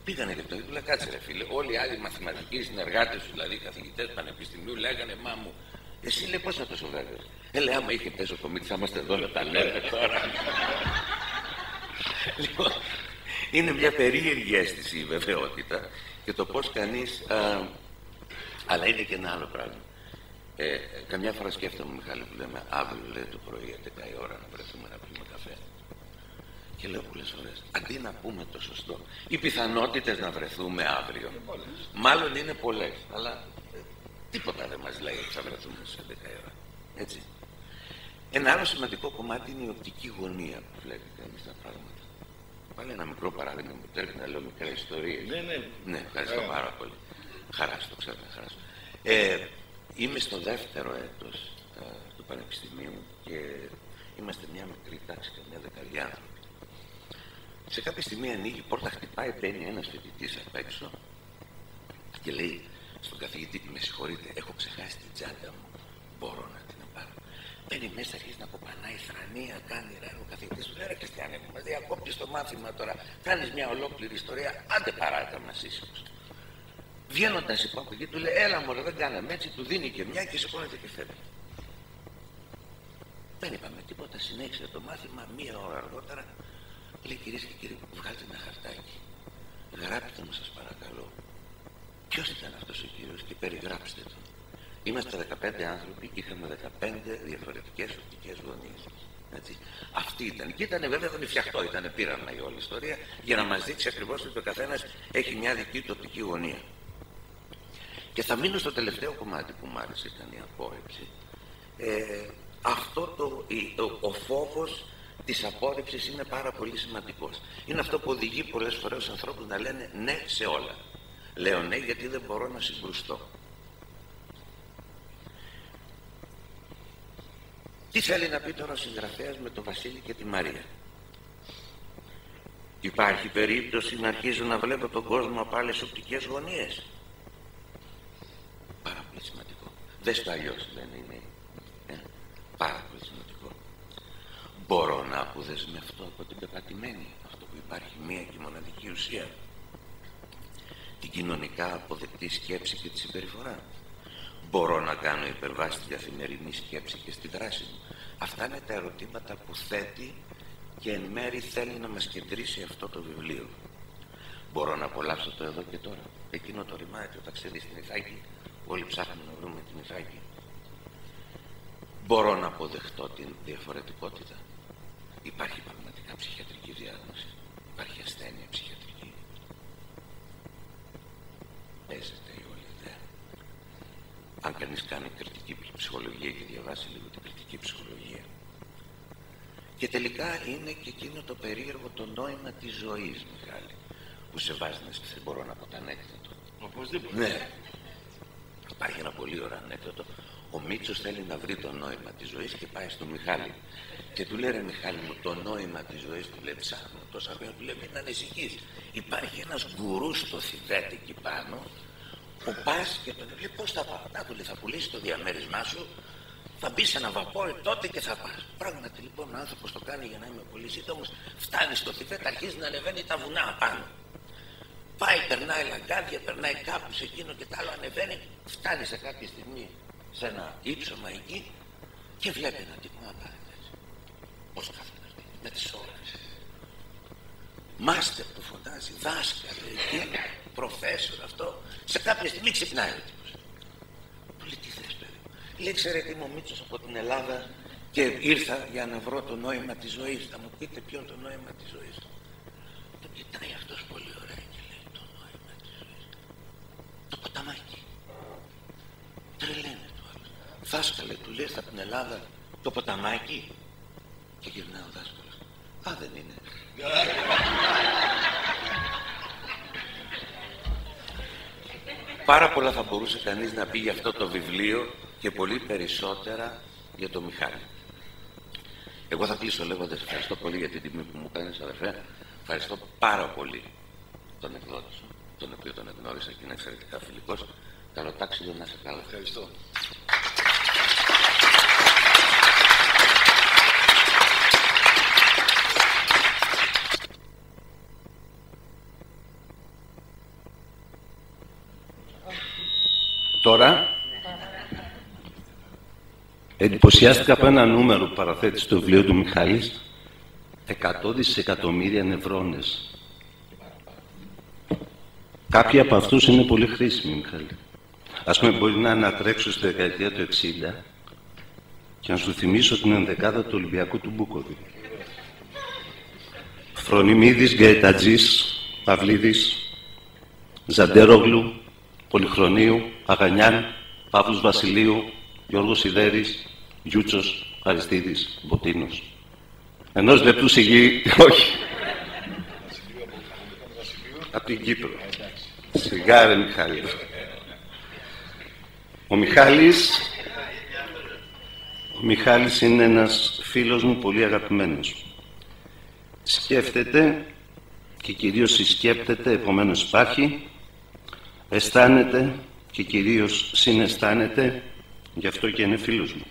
πήγανε και το ίδιο, λέει: κάτσε ρε φίλε, όλοι οι άλλοι μαθηματικοί συνεργάτες σου, δηλαδή καθηγητές πανεπιστημίου, λέγανε: μα μου, εσύ λέει πώς θα τόσο βέβαιος? Λέει: άμα είχε πέσει ο κομίτης, θα είμαστε εδώ να τα λέμε τώρα. Λοιπόν, είναι μια περίεργη αίσθηση η βεβαιότητα και το πώς κανείς. Αλλά είναι και ένα άλλο πράγμα. Καμιά φορά σκέφτομαι, Μιχάλη, που λέμε αύριο, λέει, το πρωί 11 η ώρα να βρεθούμε να πιούμε καφέ. Και λέω πολλές φορές, αντί να πούμε το σωστό, οι πιθανότητες να βρεθούμε αύριο μάλλον είναι πολλές, αλλά τίποτα δεν μας λέει ότι θα βρεθούμε στις 11 η ώρα. Έτσι. Ένα άλλο σημαντικό κομμάτι είναι η οπτική γωνία που βλέπει κανείς τα πράγματα. Πάλι ένα μικρό παράδειγμα μου τρέχει να λέω μικρές ιστορίες. Ναι, ευχαριστώ πάρα πολύ. Χαρά στο, ξέρω, χαρά στο. Είμαι στο δεύτερο έτος του Πανεπιστημίου και είμαστε μια μικρή τάξη, καμιά δεκαριά άνθρωποι. Σε κάποια στιγμή ανοίγει η πόρτα, χτυπάει, μπαίνει ένας φοιτητής απ' έξω και λέει στον καθηγητή: με συγχωρείτε, έχω ξεχάσει την τσάντα μου. Μπορώ να την πάρω? Μπαίνει μέσα, αρχίζει να κοπανάει θρανία, κάνει ρεύμα. Ο καθηγητής του λέει: ρε Χριστιανέ, που μας διακόπτεις το μάθημα τώρα, κάνεις μια ολόκληρη ιστορία, άντε παράτα μας ήσυχος. Βγαίνοντας η παπαγή του λέει: έλα μωρέ, δεν κάναμε έτσι, του δίνει και μια και σηκώνεται και φεύγει. Δεν είπαμε τίποτα, συνέχισε το μάθημα. 1 ώρα αργότερα λέει: κυρίες και κύριοι, βγάλτε ένα χαρτάκι, γράψτε μου σας παρακαλώ ποιος ήταν αυτός ο κύριος και περιγράψτε τον. Είμαστε 15 άνθρωποι και είχαμε 15 διαφορετικές οπτικές γωνίες. Έτσι. Αυτή ήταν. Και ήταν βέβαια δεν φτιαχτό, ήταν πείραμα η όλη ιστορία για να μας δείξει ακριβώς ότι ο καθένας έχει μια δική του οπτική γωνία. Και θα μείνω στο τελευταίο κομμάτι που μου άρεσε, ήταν η απόρριψη. Ο φόβος της απόρριψης είναι πάρα πολύ σημαντικός. Είναι αυτό που οδηγεί πολλές φορές τους ανθρώπους να λένε ναι σε όλα. Λέω ναι γιατί δεν μπορώ να συγκρουστώ. Τι θέλει να πει τώρα ο συγγραφέας με τον Βασίλη και τη Μαρία? Υπάρχει περίπτωση να αρχίζω να βλέπω τον κόσμο από άλλες οπτικές γωνίες? Πάρα πολύ σημαντικό. Δες το αλλιώς, λένε οι νέοι. Πάρα πολύ σημαντικό. Μπορώ να αποδεσμευτώ από την πεπατημένη, αυτό που υπάρχει μία και μοναδική ουσία, την κοινωνικά αποδεκτή σκέψη και τη συμπεριφορά? Μπορώ να κάνω υπερβάση στην καθημερινή σκέψη και στη δράση μου Αυτά είναι τα ερωτήματα που θέτει και εν μέρει θέλει να μας κεντρήσει αυτό το βιβλίο. Μπορώ να απολαύσω το εδώ και τώρα, εκείνο το ρημάδι, το ταξίδι στην Ιθάκη, όλοι ψάχνουν να βρούμε την Ιθάκη. Μπορώ να αποδεχτώ την διαφορετικότητα. Υπάρχει πραγματικά ψυχιατρική διάγνωση, υπάρχει ασθένεια ψυχιατρική. Παίζεται η όλη ιδέα. Αν κανείς κάνει κριτική ψυχολογία και διαβάσει λίγο την κριτική ψυχολογία. Και τελικά είναι και εκείνο το περίεργο το νόημα της ζωής, Μιχάλη, που σε βάζει να σκεφτείς. Μπορώ να πω το ανέκδοτο? Οπωσδήποτε. Ναι. Υπάρχει ένα πολύ ωραίο ανέκδοτο. Ο Μίτσος θέλει να βρει το νόημα της ζωής και πάει στον Μιχάλη. Και του λέει, ρε Μιχάλη μου, το νόημα της ζωής, του λέει, ψάχνω τόσα χρόνια, του λέει, μην ανησυχείς. Υπάρχει ένας γκουρού στο Θιβέτ εκεί πάνω, που πας και τον λέει, πώς θα πάω? Να του λέει, θα πουλήσει το διαμέρισμά σου, θα μπει σε ένα βαπόρι τότε και θα πας. Πράγματι λοιπόν ο άνθρωπος το κάνει, για να είμαι πολύ σύντομος, φτάνει στο Θιβέτ, αρχίζει να ανεβαίνει τα βουνά πάνω. Πάει, περνάει λαγκάδια, περνάει κάπου σε εκείνο και τ' άλλο, ανεβαίνει, φτάνει σε κάποια στιγμή σε ένα ύψωμα εκεί και βλέπει ένα τύπο να πάρει έτσι. Πώς κάθεται αυτή, με τις ώρες. Μάστερ του φωνάζει, δάσκαλο εκεί, προφέσορ αυτό. Σε κάποια στιγμή ξυπνάει ο τύπος. Του λέει, τι θες παιδί μου? Λέει, ξέρετε, είμαι ο Μίτσος από την Ελλάδα και ήρθα για να βρω το νόημα της ζωής. Θα μου πείτε ποιο είναι το νόημα της ζωής? Τον κοιτάει αυτός πολύ ωραία και λέει, το νόημα της ζωής, το ποταμάκι. Τρελαίνεται το άλλο. Δάσκαλε, του λέει, από την Ελλάδα το ποταμάκι. Και γυρνάει ο δάσκαλος. Α, δεν είναι. Πάρα πολλά θα μπορούσε κανείς να πει για αυτό το βιβλίο και πολύ περισσότερα για το Μιχάλη. Εγώ θα κλείσω λέγοντας ευχαριστώ πολύ για την τιμή που μου κάνεις, αδερφέ. Ευχαριστώ πάρα πολύ τον εκδότη σου, τον οποίο τον εγνώρισα και είναι εξαιρετικά φιλικός. Καλό τάξιδο, να είσαι καλά. Ευχαριστώ. Τώρα εντυπωσιάστηκα από ένα νούμερο που παραθέτει στο βιβλίο του Μιχάλης, 100 δισεκατομμύρια νευρώνες. Κάποιοι από αυτούς είναι πολύ χρήσιμοι, Μιχάλη. Ας πούμε, μπορεί να ανατρέξω στη δεκαετία του 60 και να σου θυμίσω την ενδεκάδα του Ολυμπιακού του Μπούκοβι. Φρονιμίδης, Γκαετατζής, Παυλίδης, Ζαντέρογλου, Πολυχρονίου, Αγανιάν, Παύλος Βασιλείου, Γιώργος Σιδέρης, Γιούτσος, Αριστίδης, Μποτίνος. Ενός λεπτού σιγή, όχι. Από την Κύπρο. Σιγά ρε Μιχάλη. Ο Μιχάλης είναι ένας φίλος μου πολύ αγαπημένος. Σκέφτεται και κυρίως συσκέπτεται, επομένως υπάρχει, αισθάνεται και κυρίως συναισθάνεται, γι' αυτό και είναι φίλος μου.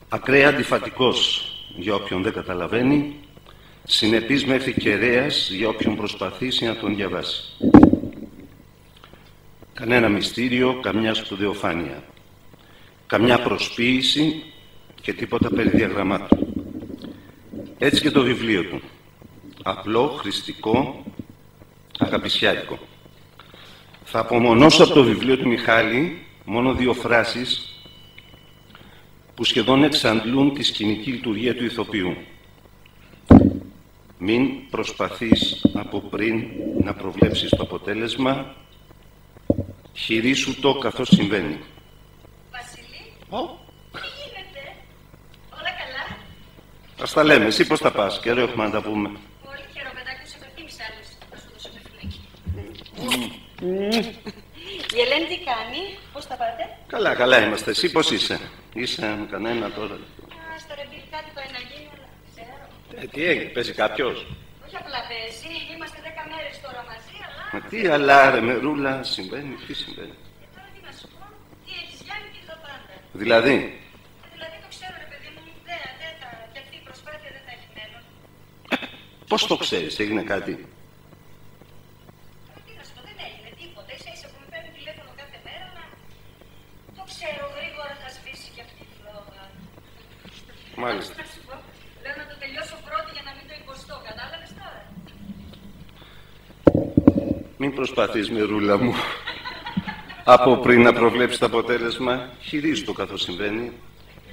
Ακραία αντιφατικός για όποιον δεν καταλαβαίνει, συνεπής μέχρι κεραίας για όποιον προσπαθήσει να τον διαβάσει. Κανένα μυστήριο, καμιά σπουδαιοφάνεια, καμιά προσποίηση και τίποτα περί διαγραμμάτου. Έτσι και το βιβλίο του. Απλό, χρηστικό, αγαπησιάτικο. Θα απομονώσω από το βιβλίο του Μιχάλη μόνο 2 φράσεις που σχεδόν εξαντλούν τη σκηνική λειτουργία του ηθοποιού. Μην προσπαθείς από πριν να προβλέψεις το αποτέλεσμα, χειρίσου το καθώς συμβαίνει. Βασίλη, τι γίνεται, όλα καλά? Ας τα λέμε, εσύ πώς θα πας, καιρό έχουμε να τα πούμε. Πολύ χαιροπετάκι, σε υπερθύμισα άλλες, θα σου δώσω μια φυλακή. Η Ελένη τι κάνει, πώς τα πάτε? Καλά, καλά είμαστε. Εσύ πώς είσαι? Είσαι με κανένα τώρα? Στο ρεμπίλ κάτι πάει να γίνει, αλλά ξέρω. Τι έγινε, παίζει κάποιος? Όχι απλά παίζει, είμαστε 10 μέρες τώρα μαζί, αλλά... Μα τι αλλά ρε μερούλα, συμβαίνει, τι συμβαίνει? Τώρα τι να σου πω, τι έχεις Γιάννη και τα πάντα. Δηλαδή? Δηλαδή το ξέρω ρε παιδί μου, και αυτή η προσπάθεια δεν θα έχει μέλλον. Πώς το ξέρεις, έγινε κάτι? Τι να σου πω, δεν έγινε τίποτα, ίσα που με παίρνει τηλέφωνο κάθε μέρα, αλλά το ξέρω γρήγορα θα σβήσει και αυτή η φλόγα. Μάλιστα. Να σου πω, λέω να το τελειώσω πρώτη για να μην το υποστώ. Κατάλαβες τώρα? Μην προσπαθείς, Μερούλα μου. Από πριν να προβλέψεις το αποτέλεσμα, χειρίζεις το καθώς συμβαίνει,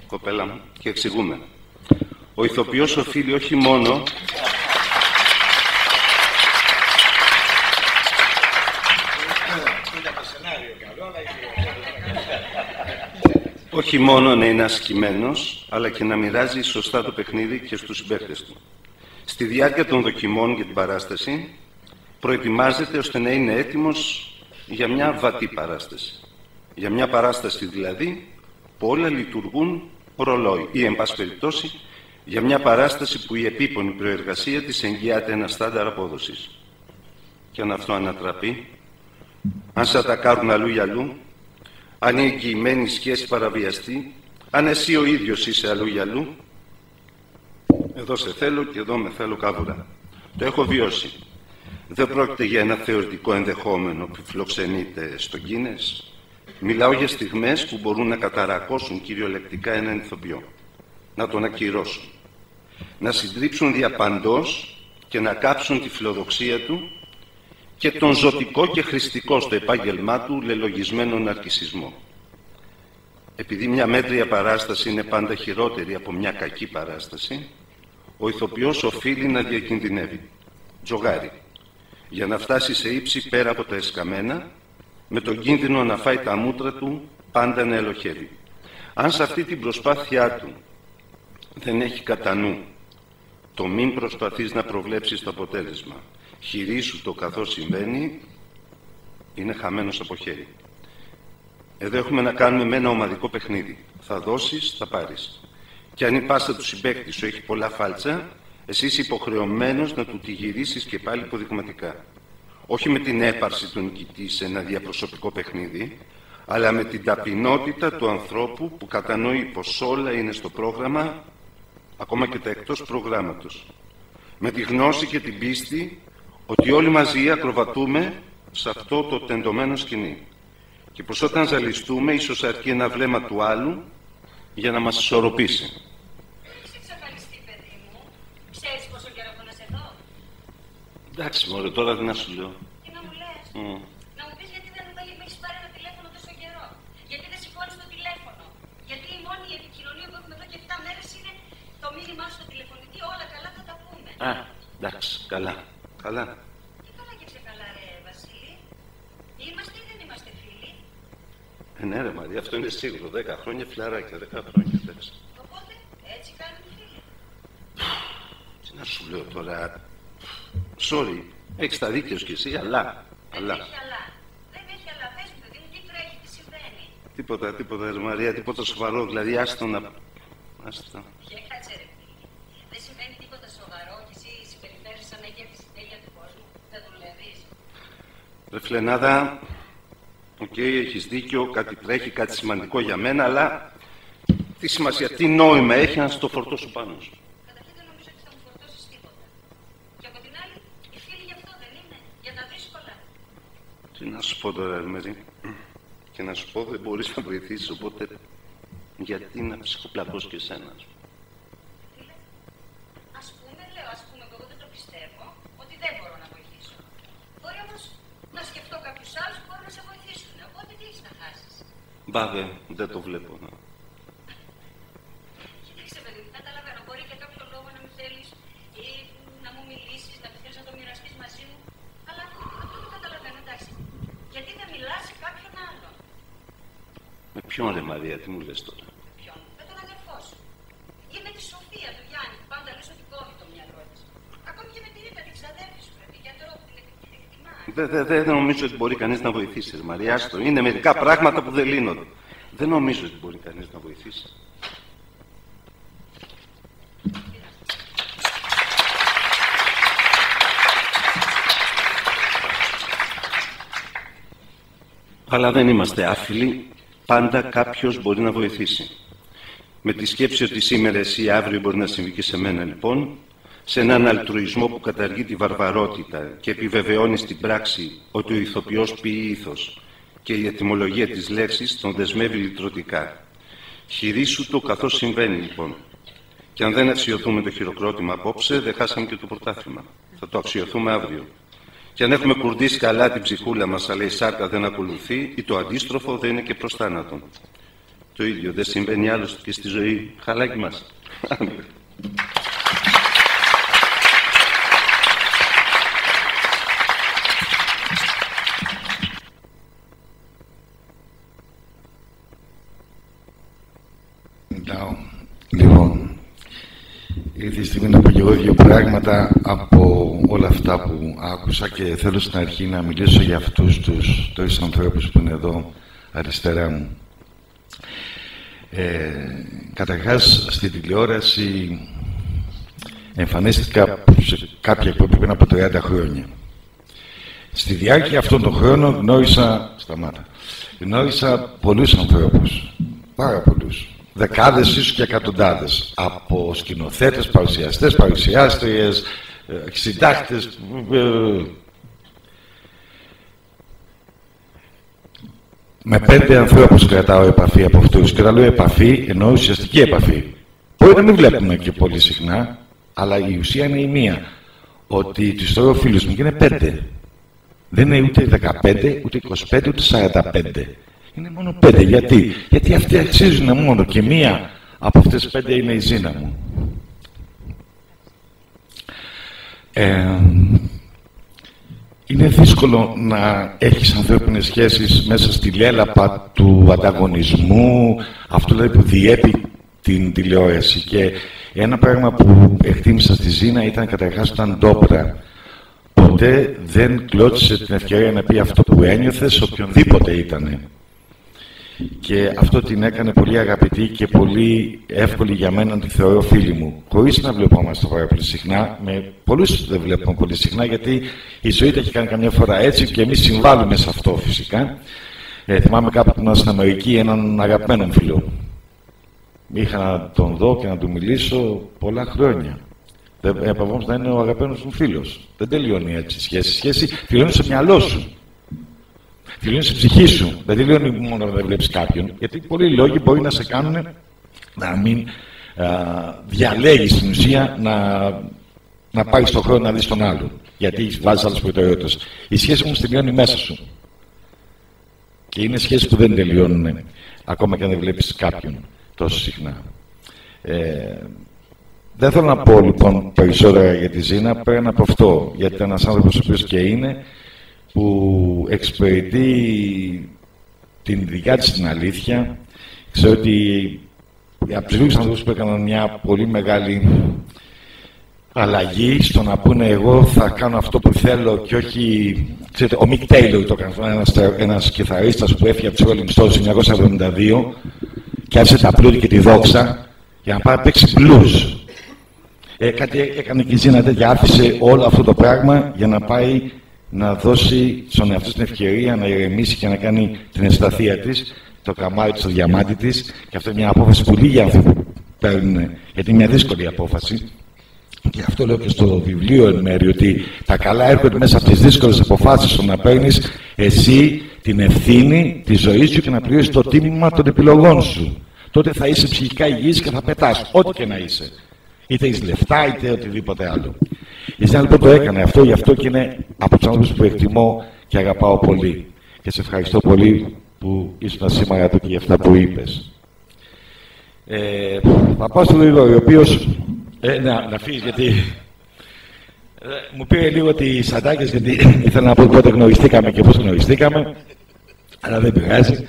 κοπέλα μου, και εξηγούμε. Ο ηθοποιός οφείλει όχι μόνο όχι μόνο να είναι ασκημένος, αλλά και να μοιράζει σωστά το παιχνίδι και στους συμπαίκτες του. Στη διάρκεια των δοκιμών για την παράσταση, προετοιμάζεται ώστε να είναι έτοιμος για μια βατή παράσταση. Για μια παράσταση δηλαδή που όλα λειτουργούν ρολόι ή, εν πάση περιπτώσει, για μια παράσταση που η επίπονη προεργασία της εγγυάται ένα στάνταρ απόδοσης. Και αν αυτό ανατραπεί, αν σε ατακάρουν αλλού για αλλού, αν η εγγυημένη σχέση παραβιαστεί, αν εσύ ο ίδιος είσαι αλλού για αλλού, εδώ σε θέλω και εδώ με θέλω κάβουρα. Το έχω βιώσει. Δεν πρόκειται για ένα θεωρητικό ενδεχόμενο που φιλοξενείται στο Γκίνες. Μιλάω για στιγμές που μπορούν να καταρακώσουν κυριολεκτικά έναν ηθοποιό, να τον ακυρώσουν, να συντρίψουν διαπαντός και να κάψουν τη φιλοδοξία του και τον ζωτικό και χρηστικό στο επάγγελμά του λελογισμένο ναρκισσισμό. Επειδή μια μέτρια παράσταση είναι πάντα χειρότερη από μια κακή παράσταση, ο ηθοποιός οφείλει να διακινδυνεύει, τζογάρι, για να φτάσει σε ύψη πέρα από τα εσκαμμένα, με τον κίνδυνο να φάει τα μούτρα του πάντα να ελοχεύει. Αν σε αυτή την προσπάθειά του δεν έχει κατά νου το μην προσπαθείς να προβλέψεις το αποτέλεσμα, χειρίσου το καθώς συμβαίνει, είναι χαμένος από χέρι. Εδώ έχουμε να κάνουμε με ένα ομαδικό παιχνίδι. Θα δώσεις, θα πάρεις. Και αν η πάσα του συμπαίκτη σου έχει πολλά φάλτσα, εσύ είσαι υποχρεωμένος να του τη γυρίσεις και πάλι υποδειγματικά. Όχι με την έπαρση του νικητή σε ένα διαπροσωπικό παιχνίδι, αλλά με την ταπεινότητα του ανθρώπου που κατανοεί πως όλα είναι στο πρόγραμμα, ακόμα και τα εκτός προγράμματος. Με τη γνώση και την πίστη ότι όλοι μαζί ακροβατούμε σε αυτό το τεντωμένο σκηνή. Και πως όταν ζαλιστούμε, ίσως αρκεί ένα βλέμμα του άλλου για να μας ισορροπήσει. Έχεις εξαφανιστεί, παιδί μου. Ξέρεις πόσο καιρό έχω να σε δω? Εντάξει, μωρέ, τώρα τι να σου λέω. Τι να μου λες? Να μου πεις γιατί δεν με έχεις πάρει ένα τηλέφωνο τόσο καιρό. Γιατί δεν σηκώνεις το τηλέφωνο. Γιατί η μόνη επικοινωνία που έχουμε εδώ και 7 μέρες είναι το μήνυμά σου στο τηλεφωνητή. Όλα καλά, θα τα πούμε. Α, εντάξει, καλά. Καλά. Τι καλά και ξεκαλά, ρε Βασίλη. Είμαστε ή δεν είμαστε φίλοι? Ναι, ρε Μαρία, αυτό είναι σίγουρο. 10 χρόνια φιλαράκια, 10 χρόνια. Εντάξει. Οπότε έτσι κάνουν οι φίλοι. Τι να σου λέω τώρα. Sorry, έχεις τα δίκαια σου κι εσύ, αλλά. Δεν έχει αλλά. Δεν έχει αλλά. Πες μου, παιδί μου, τι τρέχει, τι συμβαίνει. Τίποτα, ρε Μαρία, τίποτα σοβαρό. Δηλαδή, άστο να. Άστο. Κάτσε, ρε φίλη. Δεν συμβαίνει τίποτα σοβαρό και εσύ συμπεριφέρεσαι σαν να έχει τη τέλεια του κόσμου. Δεν δουλεύεις. Ρε Φλενάδα, οκ, έχεις δίκιο, κάτι τρέχει, κάτι σημαντικό για μένα, αλλά τι σημασία, τι νόημα έχει να στο φορτώσω πάνω σου. Καταρχήν δεν νομίζω ότι θα μου φορτώσεις τίποτα. Και από την άλλη, οι φίλοι γι' αυτό δεν είναι. Για τα δύσκολα. Τι να σου πω τώρα, Ερμερή. Και να σου πω, δεν μπορείς να βοηθήσεις, οπότε γιατί να ψυχοπλακώσω και εσένα. Τι λέει? Ας πούμε, λέω, εγώ δεν το πιστεύω, ότι δεν μπορώ να βοηθήσω. Μπορεί όμως να σκεφτώ κάποιους άλλους που μπορούν να σε βοηθήσουν. Οπότε τι έχεις να χάσεις? Μπάβε, δεν το βλέπω. Κοίταξε, παιδί μου, καταλαβαίνω. Μπορεί για κάποιο λόγο να μην θέλεις ή να μου μιλήσεις, να μην θέλεις να το μοιραστείς μαζί μου. Αλλά αυτό το καταλαβαίνω, εντάξει. Γιατί δεν μιλάς σε κάποιον άλλον? Με ποιον, ρε Μαρία, τι μου λες τώρα? Ποιον? Με τον αδερφό σου. Ή με τη Σοφία του Γιάννη που πάντα λες ότι κόβει το μυαλό της. Ακόμη και με τη Ρίτα, την ξαδέρφη σου, πρέπει, για τρόπο την εκτιμάς. Δεν νομίζω ότι μπορεί κανείς να βοηθήσει, ρε Μαρία. Άστο. Είναι μερικά πράγματα που δεν λύνονται. Δεν νομίζω ότι μπορεί κανείς να βοηθήσει. Αλλά δεν είμαστε άφιλοι. Πάντα κάποιος μπορεί να βοηθήσει. Με τη σκέψη ότι σήμερα εσύ ή αύριο μπορεί να συμβεί και σε μένα, λοιπόν, σε έναν αλτρουισμό που καταργεί τη βαρβαρότητα και επιβεβαιώνει στην πράξη ότι ο ηθοποιός ποιεί ήθος και η ετυμολογία της λέξης τον δεσμεύει λυτρωτικά. Χειρίσου το καθώς συμβαίνει, λοιπόν. Και αν δεν αξιωθούμε το χειροκρότημα απόψε, δεν χάσαμε και το πρωτάθλημα. Θα το αξιωθούμε αύριο. Και αν έχουμε κουρδίσει καλά την ψυχούλα μας, αλλά η σάρκα δεν ακολουθεί, ή το αντίστροφο δεν είναι και προς θάνατο. Το ίδιο δεν συμβαίνει άλλωστε και στη ζωή. Χαλάκι μας. Λοιπόν, ήρθε η στιγμή να πω και εγώ δύο πράγματα από όλα αυτά που άκουσα και θέλω στην αρχή να μιλήσω για αυτούς τους τρεις ανθρώπους που είναι εδώ αριστερά μου. Καταρχάς, στη τηλεόραση εμφανίστηκα σε κάποια εκπομπή πριν από 30 χρόνια. Στη διάρκεια αυτών των χρόνων γνώρισα πολλούς ανθρώπους, πάρα πολλούς. Δεκάδες, ίσως και εκατοντάδες, από σκηνοθέτες, παρουσιαστές, παρουσιάστριες, συντάκτες. Με 5 ανθρώπους κρατάω επαφή από αυτούς. Και όταν λέω επαφή, εννοώ ουσιαστική επαφή. Μπορεί να μην βλέπουμε και πολύ συχνά, αλλά η ουσία είναι η μία. Ότι τους θεωρώ φίλους μου και είναι 5. Δεν είναι ούτε 15, ούτε 25, ούτε 45. Είναι μόνο 5. Γιατί αυτοί αξίζουν μόνο και μία από αυτές τις 5 είναι η Ζήνα μου. Είναι δύσκολο να έχεις ανθρώπινες σχέσεις μέσα στη λέλαπα του ανταγωνισμού, αυτό δηλαδή που διέπει την τηλεόραση. Και ένα πράγμα που εκτίμησα στη Ζήνα ήταν καταρχάς όταν ντόπρα. Ποτέ δεν κλώτσισε την ευκαιρία να πει αυτό που ένιωθε σε οποιονδήποτε ήτανε. Και αυτό την έκανε πολύ αγαπητή και πολύ εύκολη για μένα να τη θεωρώ φίλη μου. Χωρίς να βλεπόμαστε πάρα πολύ συχνά, με πολλούς δεν βλέπουμε πολύ συχνά, γιατί η ζωή τα έχει κάνει καμιά φορά έτσι και εμείς συμβάλλουμε σε αυτό φυσικά. Θυμάμαι κάπου που ήμουν στην Αμερική έναν αγαπημένο φίλο. Είχα να τον δω και να του μιλήσω πολλά χρόνια. Επαβόμως να είναι ο αγαπημένος μου φίλος. Δεν τελειώνει έτσι η σχέση. Η σχέση τελειώνει στο μυαλό σου. Τελειώνει στην ψυχή σου. Δεν τελειώνει μόνο όταν δεν βλέπεις κάποιον. Γιατί πολλοί λόγοι μπορεί να σε κάνουν να μην διαλέγεις στην ουσία να πάρεις τον χρόνο να δεις τον άλλον. Γιατί βάζεις άλλες προτεραιότητες. Η σχέση όμως τελειώνει μέσα σου. Και είναι σχέσεις που δεν τελειώνουν ακόμα και αν δεν βλέπεις κάποιον τόσο συχνά. Δεν θέλω να πω λοιπόν περισσότερα για τη Ζήνα πέραν από αυτό. Γιατί ήταν ένας άνθρωπος ο οποίος και είναι, που εξυπηρετεί την δικιά της την αλήθεια. Ξέρω ότι από τους λίγους ανθρώπους που έκαναν μια πολύ μεγάλη αλλαγή στο να πούνε εγώ θα κάνω αυτό που θέλω και όχι... Ξέρετε, ο Μικ Τέιλορ το έκανε, ένας κιθαρίστας που έφυγε από τους Rolling Stones το 1972 και άφησε τα πλούτη και τη δόξα για να πάει να παίξει blues. Κάτι έκανε και η Ζήνα τέτοια, άφησε όλο αυτό το πράγμα για να πάει να δώσει στον εαυτό την ευκαιρία να ηρεμήσει και να κάνει την ευσταθία της, το καμάρι της, το διαμάτι της. Και αυτό είναι μια απόφαση που λίγοι άνθρωποι παίρνουν, γιατί είναι μια δύσκολη απόφαση. Και αυτό λέω και στο βιβλίο εν μέρει, ότι τα καλά έρχονται μέσα από τις δύσκολες αποφάσεις στο να παίρνεις εσύ την ευθύνη της ζωής σου και να πληρώσεις το τίμημα των επιλογών σου. Τότε θα είσαι ψυχικά υγιής και θα πετάς, ό,τι και να είσαι. Είτε έχεις λεφτά, είτε οτιδήποτε άλλο. Η Ζήνα λοιπόν το έκανε αυτό, γι' αυτό και είναι από τους άνθρωπους που εκτιμώ και αγαπάω πολύ. Και σε ευχαριστώ πολύ που ήσουν σήμερα εδώ και για αυτά που είπες. Θα πάω στον Γρηγόρη, ο οποίος... να φύγεις, γιατί... μου πήρε λίγο τις αντάκες, γιατί ήθελα να πω πότε γνωριστήκαμε και πώς γνωριστήκαμε, αλλά δεν πειράζει.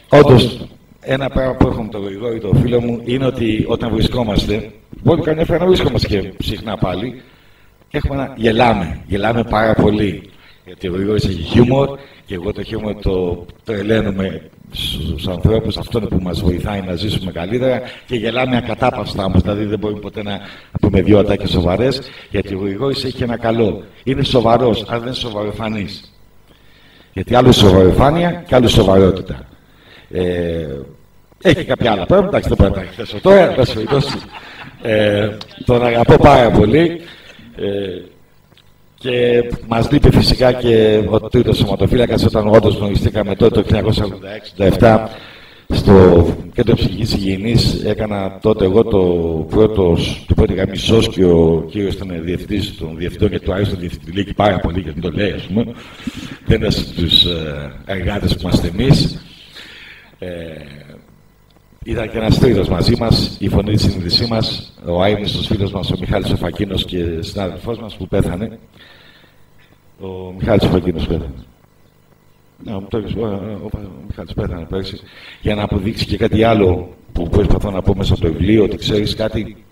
Όντως, ένα πράγμα που έχω με τον Γρηγόρη, τον φίλο μου, είναι ότι όταν βρισκόμαστε, μπορεί καμιά φορά να βρισκόμαστε και συχνά πάλι, γελάμε πάρα πολύ. Γιατί ο Γρηγόρης έχει χιούμορ και εγώ το χιούμορ το τρελαίνουμε στους ανθρώπους, αυτό είναι που μας βοηθάει να ζήσουμε καλύτερα και γελάμε ακατάπαυστα όμως, δηλαδή δεν μπορούμε ποτέ να πούμε δύο ατάκες σοβαρές, γιατί ο Γρηγόρης έχει ένα καλό. Είναι σοβαρός, αλλά δεν είναι σοβαροφανής. Γιατί άλλο σοβαροφάνεια και άλλο σοβαρότητα. Έχει κάποια άλλα πράγματα, εντάξει, δεν μπορώ να τα εκθέσω τώρα, τον αγαπώ πάρα πολύ. Και μας λείπει φυσικά και ο τρίτος σωματοφύλακας όταν όντως γνωριστήκαμε τότε το 1986-1987 στο Κέντρο Ψυχικής Υγιεινής έκανα τότε εγώ την πρώτη γραμμή ΣΟΣ και ο κύριος ήταν διευθυντής των διευθυντών και του άρεσε τον διευθυντή λέει πάρα πολύ και δεν το λέει, ας πούμε. Δεν είναι στους εργάτες που είμαστε εμείς. Ήταν και ένας τρίτος μαζί μας, η φωνή της συνείδησή μας, ο άιμνηστος φίλος μας, ο Μιχάλης Οφακίνος και συνάδελφός μας που πέθανε. Ο Μιχάλης Οφακίνος πέθανε. Ο Μιχάλης πέθανε πέρσι, για να αποδείξει και κάτι άλλο που προσπαθώ να πω μέσα από το βιβλίο, ότι ξέρεις κάτι,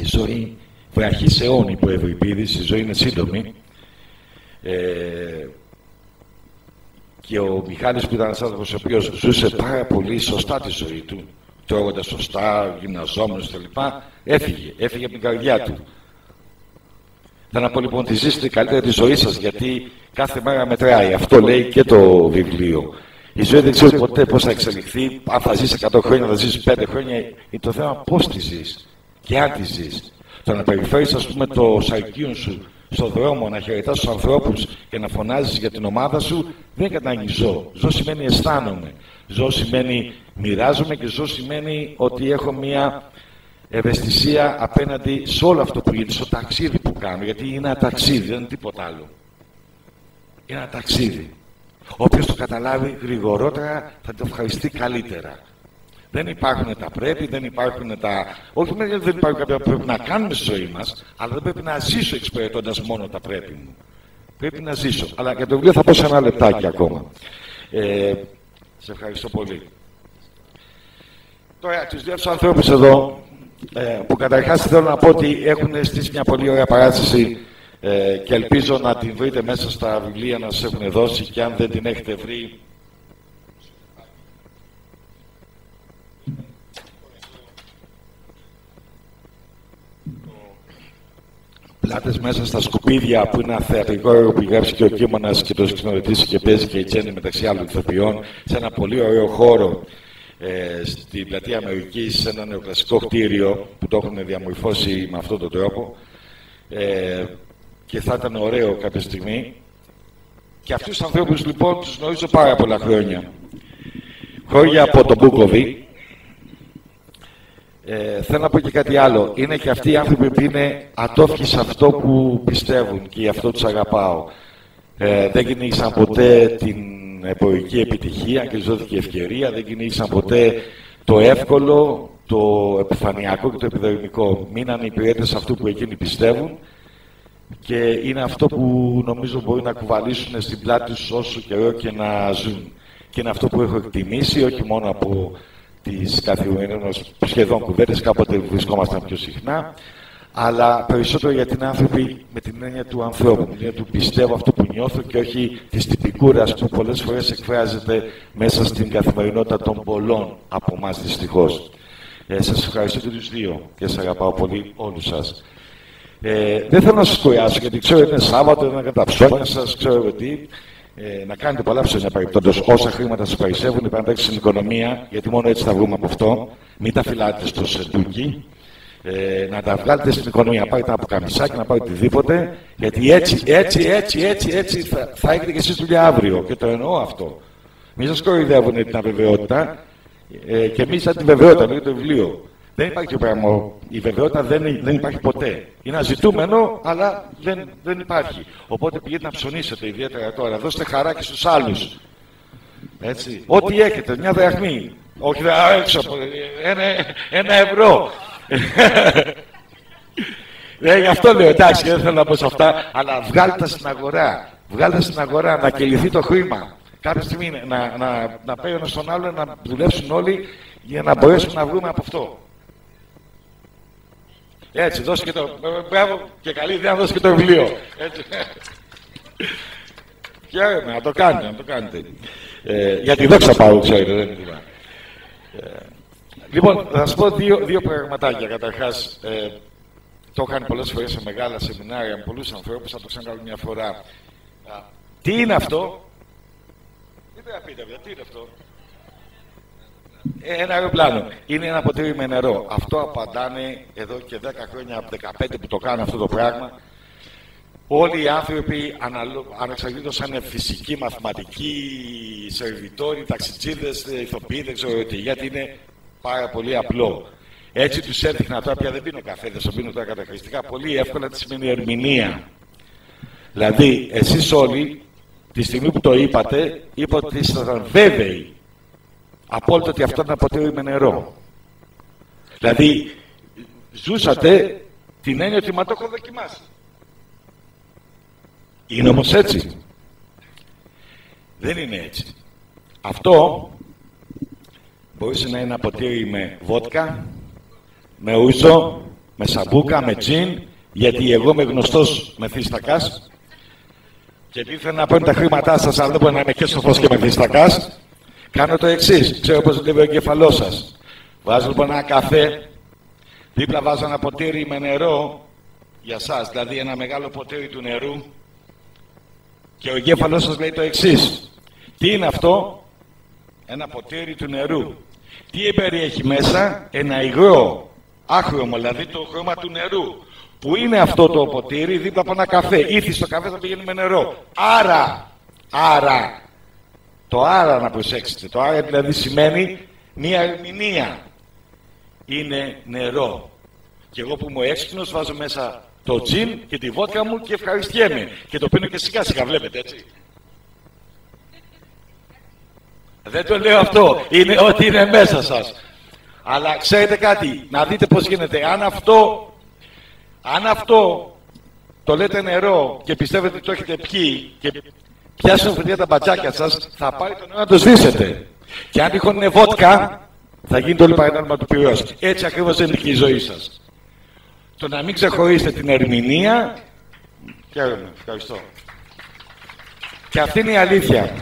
η ζωή βραχής αιώνη που Ευρυπίδης, η ζωή είναι σύντομη. Και ο Μιχάλης που ήταν ένας άνθρωπος ο οποίος ζούσε πάρα πολύ σωστά τη ζωή του, τρώγοντας σωστά, γυμναζόμενος κλπ. Έφυγε από την καρδιά του. Θα να πω λοιπόν ότι ζήσετε καλύτερα τη ζωή σας, γιατί κάθε μέρα μετράει. Αυτό λέει και το βιβλίο. Η ζωή δεν ξέρει ποτέ πώς θα εξελιχθεί, αν θα ζεις 100 χρόνια, θα ζεις 5 χρόνια. Είναι το θέμα πώς τη ζεις και αν τη ζεις. Το να περιφέρεις, ας πούμε, το σαρκίον σου στον δρόμο, να χαιρετάς τους ανθρώπους και να φωνάζεις για την ομάδα σου, δεν κατάγει ζω. Ζω σημαίνει αισθάνομαι. Ζω σημαίνει μοιράζομαι και ζω σημαίνει ότι έχω μια ευαισθησία απέναντι σε όλο αυτό που γίνεται, στο ταξίδι που κάνω. Γιατί είναι ένα ταξίδι, δεν είναι τίποτα άλλο. Είναι ένα ταξίδι. Όποιος το καταλάβει γρηγορότερα θα το ευχαριστεί καλύτερα. Δεν υπάρχουν τα πρέπει, δεν υπάρχουν τα. Όχι γιατί δεν υπάρχουν κάποια που πρέπει να κάνουμε στη ζωή μας, αλλά δεν πρέπει να ζήσω εξυπηρετώντας μόνο τα πρέπει μου. Πρέπει να ζήσω. Αλλά για το βιβλίο θα πω σε ένα λεπτάκι ακόμα. Σε ευχαριστώ πολύ. Τώρα, τους δύο ανθρώπους εδώ, που καταρχάς θέλω να πω ότι έχουν στήσει μια πολύ ωραία παράσταση και ελπίζω να την βρείτε μέσα στα βιβλία να σας έχουν δώσει, και αν δεν την έχετε βρει, Πλάτες μέσα στα σκουπίδια, που είναι ένα θεατρικό έργο που γράψει και ο Κίμωνας και το σκηνοθετήσει και παίζει και η Τζέννη μεταξύ άλλων ηθοποιών, σε ένα πολύ ωραίο χώρο στην Πλατεία Αμερικής, σε ένα νεοκλασικό κτίριο που το έχουν διαμορφώσει με αυτόν τον τρόπο, και θα ήταν ωραίο κάποια στιγμή. Και αυτούς τους ανθρώπους λοιπόν τους γνωρίζω πάρα πολλά χρόνια. Χρόνια από τον Μπούκοβι. Θέλω να πω και κάτι άλλο. Είναι και αυτοί οι άνθρωποι που είναι ατόφικοι σε αυτό που πιστεύουν και γι' αυτό τους αγαπάω. Δεν κυνήγησαν ποτέ την εμπορική επιτυχία και τους δόθηκε ευκαιρία. Δεν κυνήγησαν ποτέ το εύκολο, το επιφανειακό και το επιδερμικό. Μείναν υπηρέτες αυτού που εκείνοι πιστεύουν, και είναι αυτό που νομίζω μπορεί να κουβαλήσουν στην πλάτη τους όσο καιρό και να ζουν. Και είναι αυτό που έχω εκτιμήσει, όχι μόνο από τις καθημερινές σχεδόν κουβέντες, κάποτε βρισκόμασταν πιο συχνά, αλλά περισσότερο γιατί είναι άνθρωποι με την έννοια του ανθρώπου, με την έννοια του πιστεύω αυτό που νιώθω και όχι της τυπικούρας που πολλές φορές εκφράζεται μέσα στην καθημερινότητα των πολλών από εμάς δυστυχώς. Σας ευχαριστώ και τους δύο και σας αγαπάω πολύ όλους σας. Δεν θέλω να σας κουράσω, γιατί ξέρω ότι είναι Σάββατο, δεν κατά ψώνια σας, ξέρω τι. Να κάνετε πολλά ψώνια παρεπτόντως. Όσα χρήματα σας περισσεύουν, πρέπει να παίξετε στην οικονομία, γιατί μόνο έτσι θα βγούμε από αυτό. Μην τα φυλάτε στο σεντούκι. Να τα βγάλετε στην οικονομία. Πάρετε ένα πουκαμισάκι, να πάρετε οτιδήποτε. Γιατί έτσι θα έχετε και εσείς δουλειά αύριο. Και το εννοώ αυτό. Μην σας κοροϊδεύουν την αβεβαιότητα. Και εμείς σαν τη βεβαιότητα, λέγεται το βιβλίο. Δεν υπάρχει πράγμα. Η βεβαιότητα δεν υπάρχει ποτέ. Είναι αζητούμενο, αλλά δεν υπάρχει. Οπότε πηγαίνετε να ψωνίσετε, ιδιαίτερα τώρα. Δώστε χαρά και στους άλλους. Έτσι. Ό,τι έχετε, μια δραχμή. Όχι έξω από 1 ευρώ. Γι' αυτό λέω, εντάξει, δεν θέλω να πω σε αυτά, αλλά βγάλτε τα στην αγορά. Βγάλτε στην αγορά, να κελυθεί το χρήμα. Κάποια στιγμή να πάει ένας στον άλλο, να δουλέψουν όλοι για να μπορέσουμε να βγούμε από αυτό. Έτσι, δώσε και το. Μπράβο και καλή ιδέα να δώσει και το βιβλίο. Έτσι. Χαίρομαι, να το κάνετε, να το κάνετε. Για τη δόξα πάω, ξέρετε, δεν είναι τίποτα. Λοιπόν, θα σας πω δύο πραγματάκια. Καταρχάς, το έχω κάνει πολλές φορές σε μεγάλα σεμινάρια με πολλούς ανθρώπους, θα το ξανακάνω μια φορά. Τι είναι αυτό? Τι πρέπει να πείτε, τι είναι αυτό? Ένα αεροπλάνο. Είναι ένα ποτήρι με νερό. Αυτό απαντάνε εδώ και 10 χρόνια, από 15 που το κάνω αυτό το πράγμα. όλοι οι άνθρωποι, ανεξαρτήτως αν είναι φυσικοί, μαθηματικοί, σερβιτόροι, ταξιτζίδες, ηθοποιοί, δεν ξέρω τι, γιατί είναι πάρα πολύ απλό. Έτσι τους έδειχνα, τώρα πια δεν πίνω καφέ, δεν σου πίνω τώρα καταχρηστικά, πολύ εύκολα τι σημαίνει ερμηνεία. Δηλαδή, εσείς όλοι, τη στιγμή που το είπατε, είπατε ότι ήσασταν βέβαιοι απόλυτα ότι αυτό είναι αποτέλει με νερό. Δηλαδή, ζούσατε την έννοια ότι μα το έχω δοκιμάσει. Είναι όμως έτσι? Δεν είναι έτσι. Αυτό μπορούσε να είναι ένα ποτήρι με βότκα, με ούζο, με σαμπούκα, με τζιν, γιατί εγώ είμαι γνωστός μεθύστακας και επειδή θέλω να παίρνω τα χρήματά σας, αλλά δεν μπορεί να είμαι και σοφός και μεθύστακας, κάνω το εξής. Ξέρω πως δουλεύει ο εγκέφαλός σας. Βάζω λοιπόν ένα καφέ, δίπλα βάζω ένα ποτήρι με νερό για σας, δηλαδή ένα μεγάλο ποτήρι του νερού, και ο εγκέφαλός σας λέει το εξής. Τι είναι αυτό? Ένα ποτήρι του νερού. Τι περιέχει μέσα? Ένα υγρό άχρωμο, δηλαδή το χρώμα του νερού. Που είναι αυτό το ποτήρι δίπλα από ένα καφέ. Ήθη στο καφέ θα πηγαίνει με νερό. Άρα, το άρα να προσέξετε. Το άρα δηλαδή σημαίνει μία ερμηνεία. Είναι νερό. Και εγώ που είμαι έξυπνος βάζω μέσα το τζιν και τη βότκα μου και ευχαριστιέμαι. Και το πίνω και σιγά σιγά, βλέπετε έτσι. Δεν το λέω αυτό. Είναι ότι είναι μέσα σας. Αλλά ξέρετε κάτι, να δείτε πώς γίνεται. Αν αυτό το λέτε νερό και πιστεύετε ότι το έχετε πιει και πιάσουν φωτιά τα μπατζάκια σας, θα πάρει το νερό να το σβήσετε. Και αν τυχόν είναι βότκα, θα γίνει το όλο παρανόημα του πυρός. Έτσι ακριβώς είναι και η ζωή σας. Το να μην ξεχωρίσετε την ερμηνεία. Χαίρομαι, ευχαριστώ. Και αυτή είναι η αλήθεια.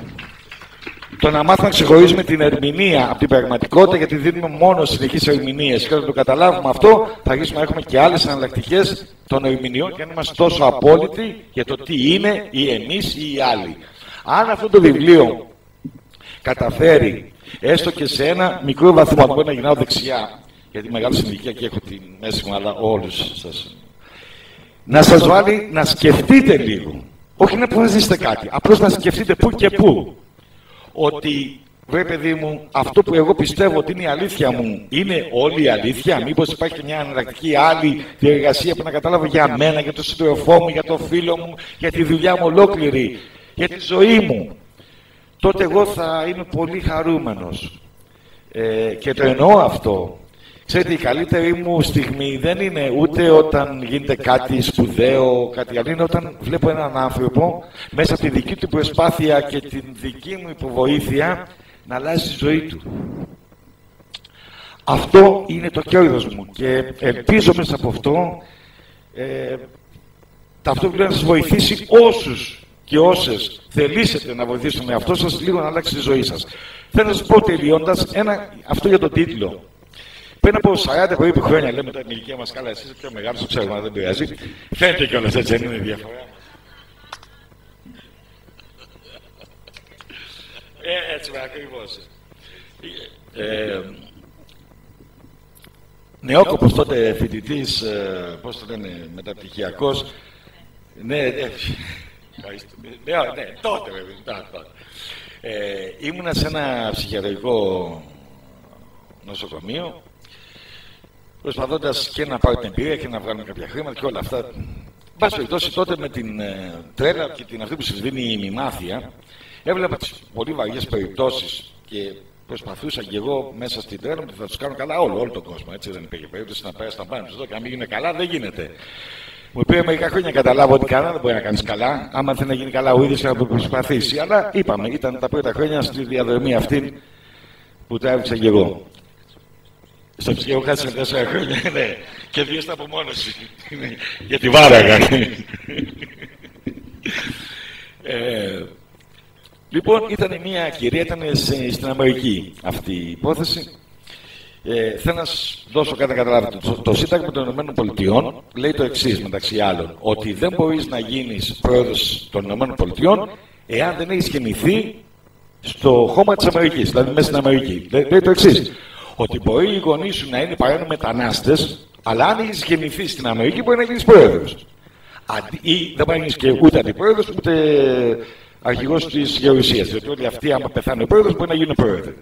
Το να μάθουμε να ξεχωρίζουμε την ερμηνεία από την πραγματικότητα, γιατί δίνουμε μόνο συνεχείς ερμηνείες. Και όταν το καταλάβουμε αυτό, θα αρχίσουμε να έχουμε και άλλες εναλλακτικές των ερμηνεών και να είμαστε τόσο απόλυτοι για το τι είναι ή εμείς ή οι άλλοι. Αν αυτό το βιβλίο καταφέρει, έστω και σε ένα μικρό βαθμό, μπορεί να γυρνάω δεξιά, γιατί μεγάλη ηλικία και έχω τη μέση μου, αλλά όλους σας, να σας βάλει να σκεφτείτε λίγο. Όχι να αποφασίσετε κάτι, απλώς να σκεφτείτε πού και πού. Ότι, βρε παιδί μου, αυτό που εγώ πιστεύω ότι είναι η αλήθεια μου, είναι όλη η αλήθεια? Μήπως υπάρχει μια εναλλακτική άλλη διεργασία που να καταλάβω για μένα, για τον σύντροφό μου, για τον φίλο μου, για τη δουλειά μου ολόκληρη, για τη ζωή μου? Τότε εγώ θα είμαι πολύ χαρούμενος. Και το εννοώ αυτό. Ξέρετε, η καλύτερη μου στιγμή δεν είναι ούτε όταν γίνεται κάτι σπουδαίο, κάτι άλλο. Είναι όταν βλέπω έναν άνθρωπο μέσα από τη δική του προσπάθεια και την δική μου υποβοήθεια να αλλάζει τη ζωή του. Αυτό είναι το κέρδος μου και ελπίζω μέσα από αυτό αυτό που να σας βοηθήσει όσους και όσες θελήσετε να βοηθήσετε με αυτό σας λίγο να αλλάξει τη ζωή σας. Θέλω να σας πω τελειώντας αυτό για τον τίτλο. Πριν από 40 περίπου χρόνια, λέμε τα ηλικία μας, καλά, εσείς πιο μεγάλος, το ξέρουμε, δεν πειράζει. Φαίνεται κιόλας, έτσι, δεν είναι διαφορά. Έτσι, ακριβώς. Νεόκοπος τότε φοιτητής, πώς το λένε, μεταπτυχιακός. Ναι, τότε βέβαια. Ήμουνα σε ένα ψυχιατρικό νοσοκομείο, προσπαθώντας και να πάρω την εμπειρία και να βγάλουμε κάποια χρήματα και όλα αυτά. Εν πάση περιπτώσει, τότε με την τρέλα και την αυτή που συμβαίνει η ημιμάθεια, έβλεπα τις πολύ βαριές περιπτώσεις και προσπαθούσα και εγώ μέσα στην τρέλα μου ότι θα τους κάνω καλά όλο τον κόσμο. Έτσι δεν υπήρχε περίπτωση να πέρασαν τα πάνω τους εδώ και αν μην γίνει καλά, δεν γίνεται. Μου πήρε μερικά χρόνια να καταλάβω ότι κανένα δεν μπορεί να κάνει καλά, άμα θέλει να γίνει καλά ο ίδιος και να το προσπαθήσει. Αλλά είπαμε, ήταν τα πρώτα χρόνια στη διαδρομή αυτή που τράβηξα και εγώ. Στο ψυχικό χάσα 4 χρόνια, ναι. Και 2 στα απομόνωση. Για τη βάραγα. Λοιπόν, ήταν μια κυρία, ήταν στην Αμερική αυτή η υπόθεση. Θέλω να σας δώσω κάτι να καταλάβετε. Το Σύνταγμα των Ηνωμένων Πολιτειών λέει το εξής, μεταξύ άλλων, ότι δεν μπορείς να γίνεις πρόεδρος των Ηνωμένων Πολιτειών εάν δεν έχεις γεννηθεί στο χώμα της Αμερικής, δηλαδή μέσα στην Αμερική. Λέει το εξής, ότι μπορεί οι γονείς σου να είναι παράνομοι μετανάστες, αλλά αν έχεις γεννηθεί στην Αμερική μπορεί να γίνεις πρόεδρος. Ή δεν μπορεί να γίνεις και ούτε αντιπρόεδρος, ούτε αρχηγός της Γερουσίας. Διότι όλοι αυτοί, άμα πεθάνει ο πρόεδρος, μπορεί να γίνουν πρόεδροι.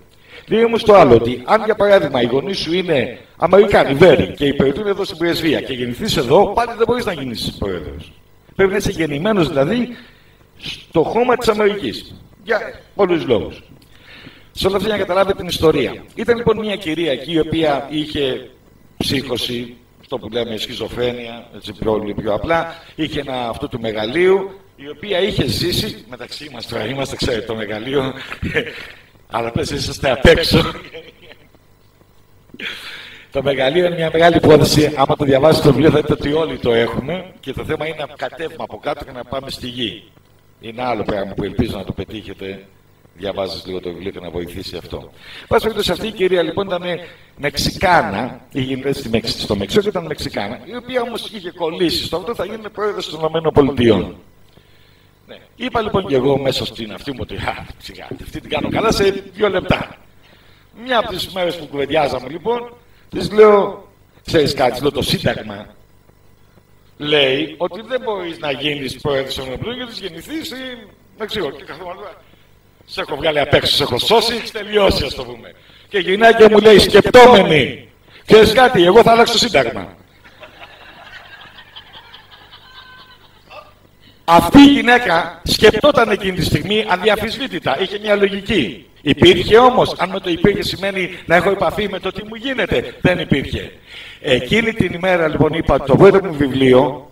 Λέει όμως το άλλο, ότι αν για παράδειγμα οι γονείς σου είναι Αμερικάνοι, Βέροι, και υπηρετούν εδώ στην πρεσβεία και γεννηθείς εδώ, πάλι δεν μπορείς να γίνεις πρόεδρος. Πρέπει να είσαι γεννημένος δηλαδή στο χώμα της Αμερικής. Για πολλούς λόγους. Σε όλα αυτά για να καταλάβετε την ιστορία. Ήταν λοιπόν μια κυρία εκεί η οποία είχε ψύχωση, αυτό που λέμε σχιζοφρένεια, έτσι πιο απλά, είχε ένα αυτό του μεγαλείου, η οποία είχε ζήσει, μεταξύ μας τώρα είμαστε, ξέρετε, το μεγαλείο, αλλά πες είσαστε απ' έξω. Το μεγαλείο είναι μια μεγάλη υπόθεση. Άμα το διαβάσετε το βιβλίο θα δείτε ότι όλοι το έχουμε και το θέμα είναι να κατέβουμε από κάτω και να πάμε στη γη. Είναι άλλο πράγμα που ελπίζω να το πετύχετε. Διαβάζεις λίγο το βιβλίο και να βοηθήσει αυτό. Πάση περιπτώσει, αυτή η κυρία λοιπόν ήταν Μεξικάνα, είχε στο Μεξικό και ήταν Μεξικάνα, η οποία όμως είχε κολλήσει στο αυτό θα γίνει πρόεδρος των ΗΠΑ. Ναι. Είπα λοιπόν και εγώ μέσα στην αυτή μου ότι αυτή την κάνω καλά σε 2 λεπτά. Μια από τις μέρες που κουβεντιάζαμε λοιπόν, της λέω, ξέρεις κάτι, λέω το Σύνταγμα λέει ότι δεν μπορείς να γίνεις πρόεδρος των ΗΠΑ γιατί γεννηθείς ή Μεξικό. Και καθόμαστε, σε έχω βγάλει απ' έξω, σε έχω σώσει, έχεις τελειώσει, ας το πούμε. Και γυρνάει και μου λέει, σκεπτόμενη, ξέρεις κάτι, εγώ θα αλλάξω το Σύνταγμα. Αυτή η γυναίκα σκεπτόταν εκείνη τη στιγμή αδιαφυσβήτητα, είχε μια λογική. Υπήρχε όμως, αν με το υπήρχε σημαίνει να έχω επαφή με το τι μου γίνεται, δεν υπήρχε. Εκείνη την ημέρα λοιπόν είπα ότι το πρώτο μου βιβλίο,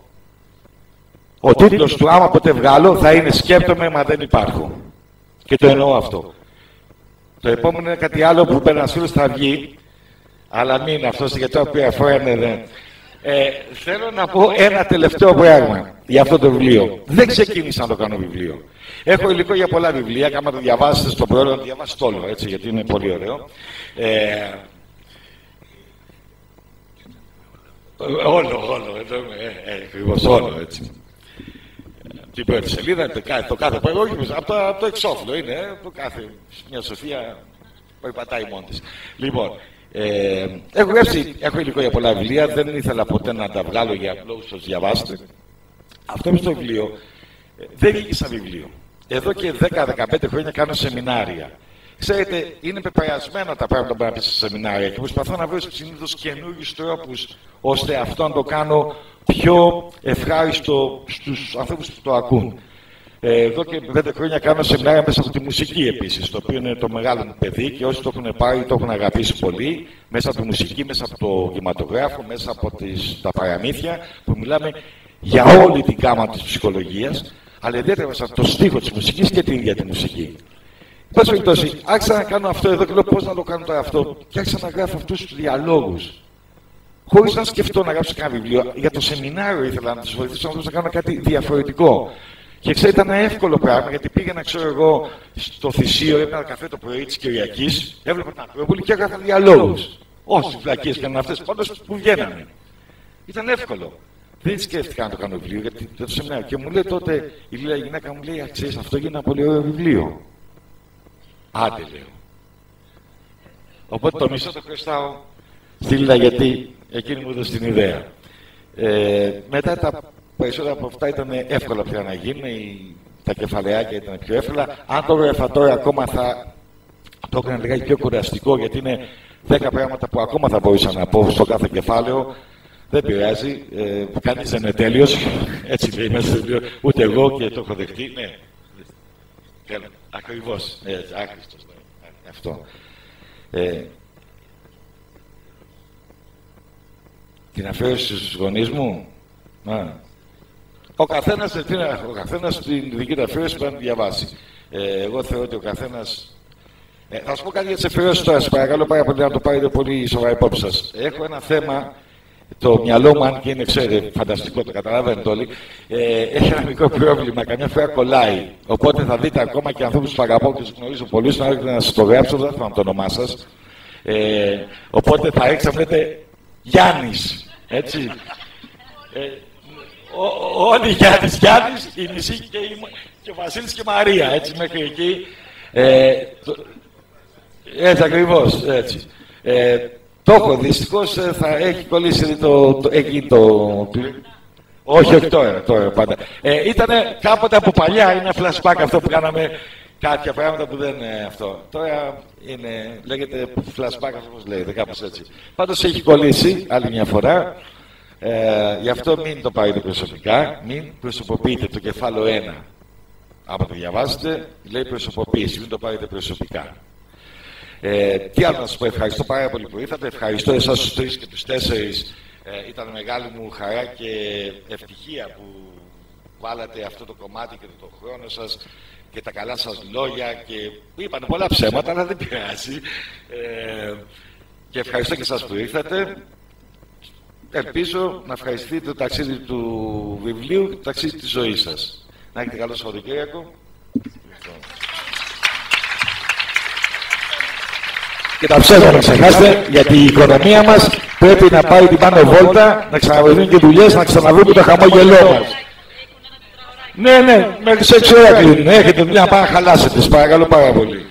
ο τίτλος του άμα ποτέ βγάλω θα είναι «Σκέπτομαι μα δεν υπάρχω». Και το εννοώ αυτό. Το επόμενο είναι κάτι άλλο που περασούλως θα βγει, αλλά μην αυτός γιατί το οποίο φαίνεται. Θέλω να πω ένα τελευταίο πράγμα για αυτό το βιβλίο. Δεν ξεκίνησα να το κάνω βιβλίο. Έχω υλικό για πολλά βιβλία και άμα το διαβάσετε στον πρόεδρο, το διαβάσετε όλο, έτσι, γιατί είναι πολύ ωραίο. Όλο, ακριβώς όλο, έτσι. Την πρώτη σελίδα, το κάθε πράγμα, όχι από το εξώφυλλο είναι, το κάθε, μια σοφία περπατάει μόνη της. Λοιπόν, έχω υλικό για πολλά βιβλία, δεν ήθελα ποτέ να τα βγάλω για λόγους που διαβάσετε. Αυτό στο βιβλίο δεν βγήκε σαν βιβλίο. Εδώ και 10-15 χρόνια κάνω σεμινάρια. Ξέρετε, είναι πεπερασμένα τα πράγματα που να πεις σε σεμινάρια και προσπαθώ να βρω συνήθως καινούργιους τρόπους ώστε αυτό να το κάνω πιο ευχάριστο στους ανθρώπους που το ακούν. Εδώ και 5 χρόνια κάνω σεμινάρια μέσα από τη μουσική επίσης, το οποίο είναι το μεγάλο μου παιδί και όσοι το έχουν πάρει το έχουν αγαπήσει πολύ, μέσα από τη μουσική, μέσα από το κινηματογράφο, μέσα από τα παραμύθια, που μιλάμε για όλη την γάμα της ψυχολογίας, αλλά ιδιαίτερα μέσα από το στίχο της μουσικής και την ίδια τη μουσική. Εν πάση περιπτώσει, άρχισα να κάνω αυτό εδώ και λέω πώς να το κάνω τώρα αυτό, και άρχισα να γράφω αυτούς τους διαλόγους. Χωρίς να σκεφτώ να γράψω κανένα βιβλίο, για το σεμινάριο ήθελα να τους βοηθήσω να κάνω κάτι διαφορετικό. Και ξέρετε, ήταν ένα εύκολο πράγμα, γιατί πήγαινα, ξέρω εγώ, στο Θησίο, έπαιρνα καφέ το πρωί της Κυριακής, έβλεπα την Ακρόπολη και έγραφα διαλόγους. Όσοι φυλακίες έκαναν αυτές, πάντως που βγαίνανε. Ήταν εύκολο. Δεν σκέφτηκα να το κάνω βιβλίο, γιατί το σεμινάριο. Και μου λέει τότε η Λίλα γυναίκα μου λέει: ξέρεις, αυτό γίνει ένα πολύ ωραίο βιβλίο. Άντε, λέω. Οπότε το μισό το χρωστάω στη Λίλα, γιατί εκείνη μου έδωσε την ιδέα. Μετά τα περισσότερα από αυτά ήταν εύκολα πια να γίνουν, τα κεφαλαιάκια ήταν πιο εύκολα. Αν το έγραφα τώρα, ακόμα θα το έκανα λιγάκι πιο κουραστικό, γιατί είναι 10 πράγματα που ακόμα θα μπορούσα να πω στο κάθε κεφάλαιο. Δεν πειράζει, κανείς δεν είναι τέλειος, έτσι λέει μέσα στο βιβλίο, ούτε εγώ και το έχω δεχτεί. Ναι, ακριβώς, άχρηστος, αυτό. Την αφαίρεση στους γονείς μου, ο καθένας την δική του αφαίρεση πρέπει να τη διαβάσει. Εγώ θεωρώ ότι ο καθένας... θα σου πω κάτι για τις αφαιρέσεις τώρα, σας παρακαλώ πάρα πολύ να το πάρετε πολύ σοβαρά υπόψη σας. Έχω ένα θέμα, το μυαλό μου, αν και είναι, ξέρετε, φανταστικό, το καταλαβαίνετε όλοι, έχει ένα μικρό πρόβλημα, καμιά φορά κολλάει. Οπότε θα δείτε ακόμα και ανθρώπους που αγαπώ και τους γνωρίζω πολλούς, να έρχεται να σας το γράψω, δεν θα θυμάμαι το όνομά σας. Οπότε θα έξω, λέτε, Γιάννης, έτσι. Όλοι Γιάννης, η μισή και ο Βασίλης και Μαρία, έτσι μέχρι εκεί. Έτσι ακριβώς, έτσι. Το έχω, δυστυχώς θα έχει κολλήσει εκεί το... Όχι τώρα πάντα. Ήτανε κάποτε από παλιά, είναι flashback αυτό που κάναμε κάποια πράγματα που δεν είναι αυτό. Τώρα λέγεται flashback, όπως λέγεται, κάπως έτσι. Πάντως έχει κολλήσει άλλη μια φορά. Γι' αυτό μην το πάρετε προσωπικά, μην προσωποποιείτε το κεφάλαιο 1. Άμα το διαβάσετε, λέει προσωποποίηση, μην το πάρετε προσωπικά. Τι άλλο να σας πω, ευχαριστώ πάρα πολύ που ήρθατε. Ευχαριστώ εσάς τους 3 και τους 4. Ήταν μεγάλη μου χαρά και ευτυχία που βάλατε αυτό το κομμάτι και το χρόνο σας και τα καλά σας λόγια και είπανε πολλά ψέματα, αλλά δεν πειράζει. Και ευχαριστώ και εσάς που ήρθατε. Ελπίζω να ευχαριστείτε το ταξίδι του βιβλίου και το ταξίδι της ζωής σας. Να έχετε καλό Σαββατοκύριακο. Και τα ψέματα να ξεχάσετε, γιατί η οικονομία μας πρέπει να πάει την πάνω βόλτα, να ξαναβρεθούν και δουλειές, να ξαναβρούμε το χαμόγελό μας. Ναι, μέχρι τις 6 ώρα κλείνουν. Έχετε δουλειά να πάτε να χαλάσετε, σας παρακαλώ πάρα πολύ.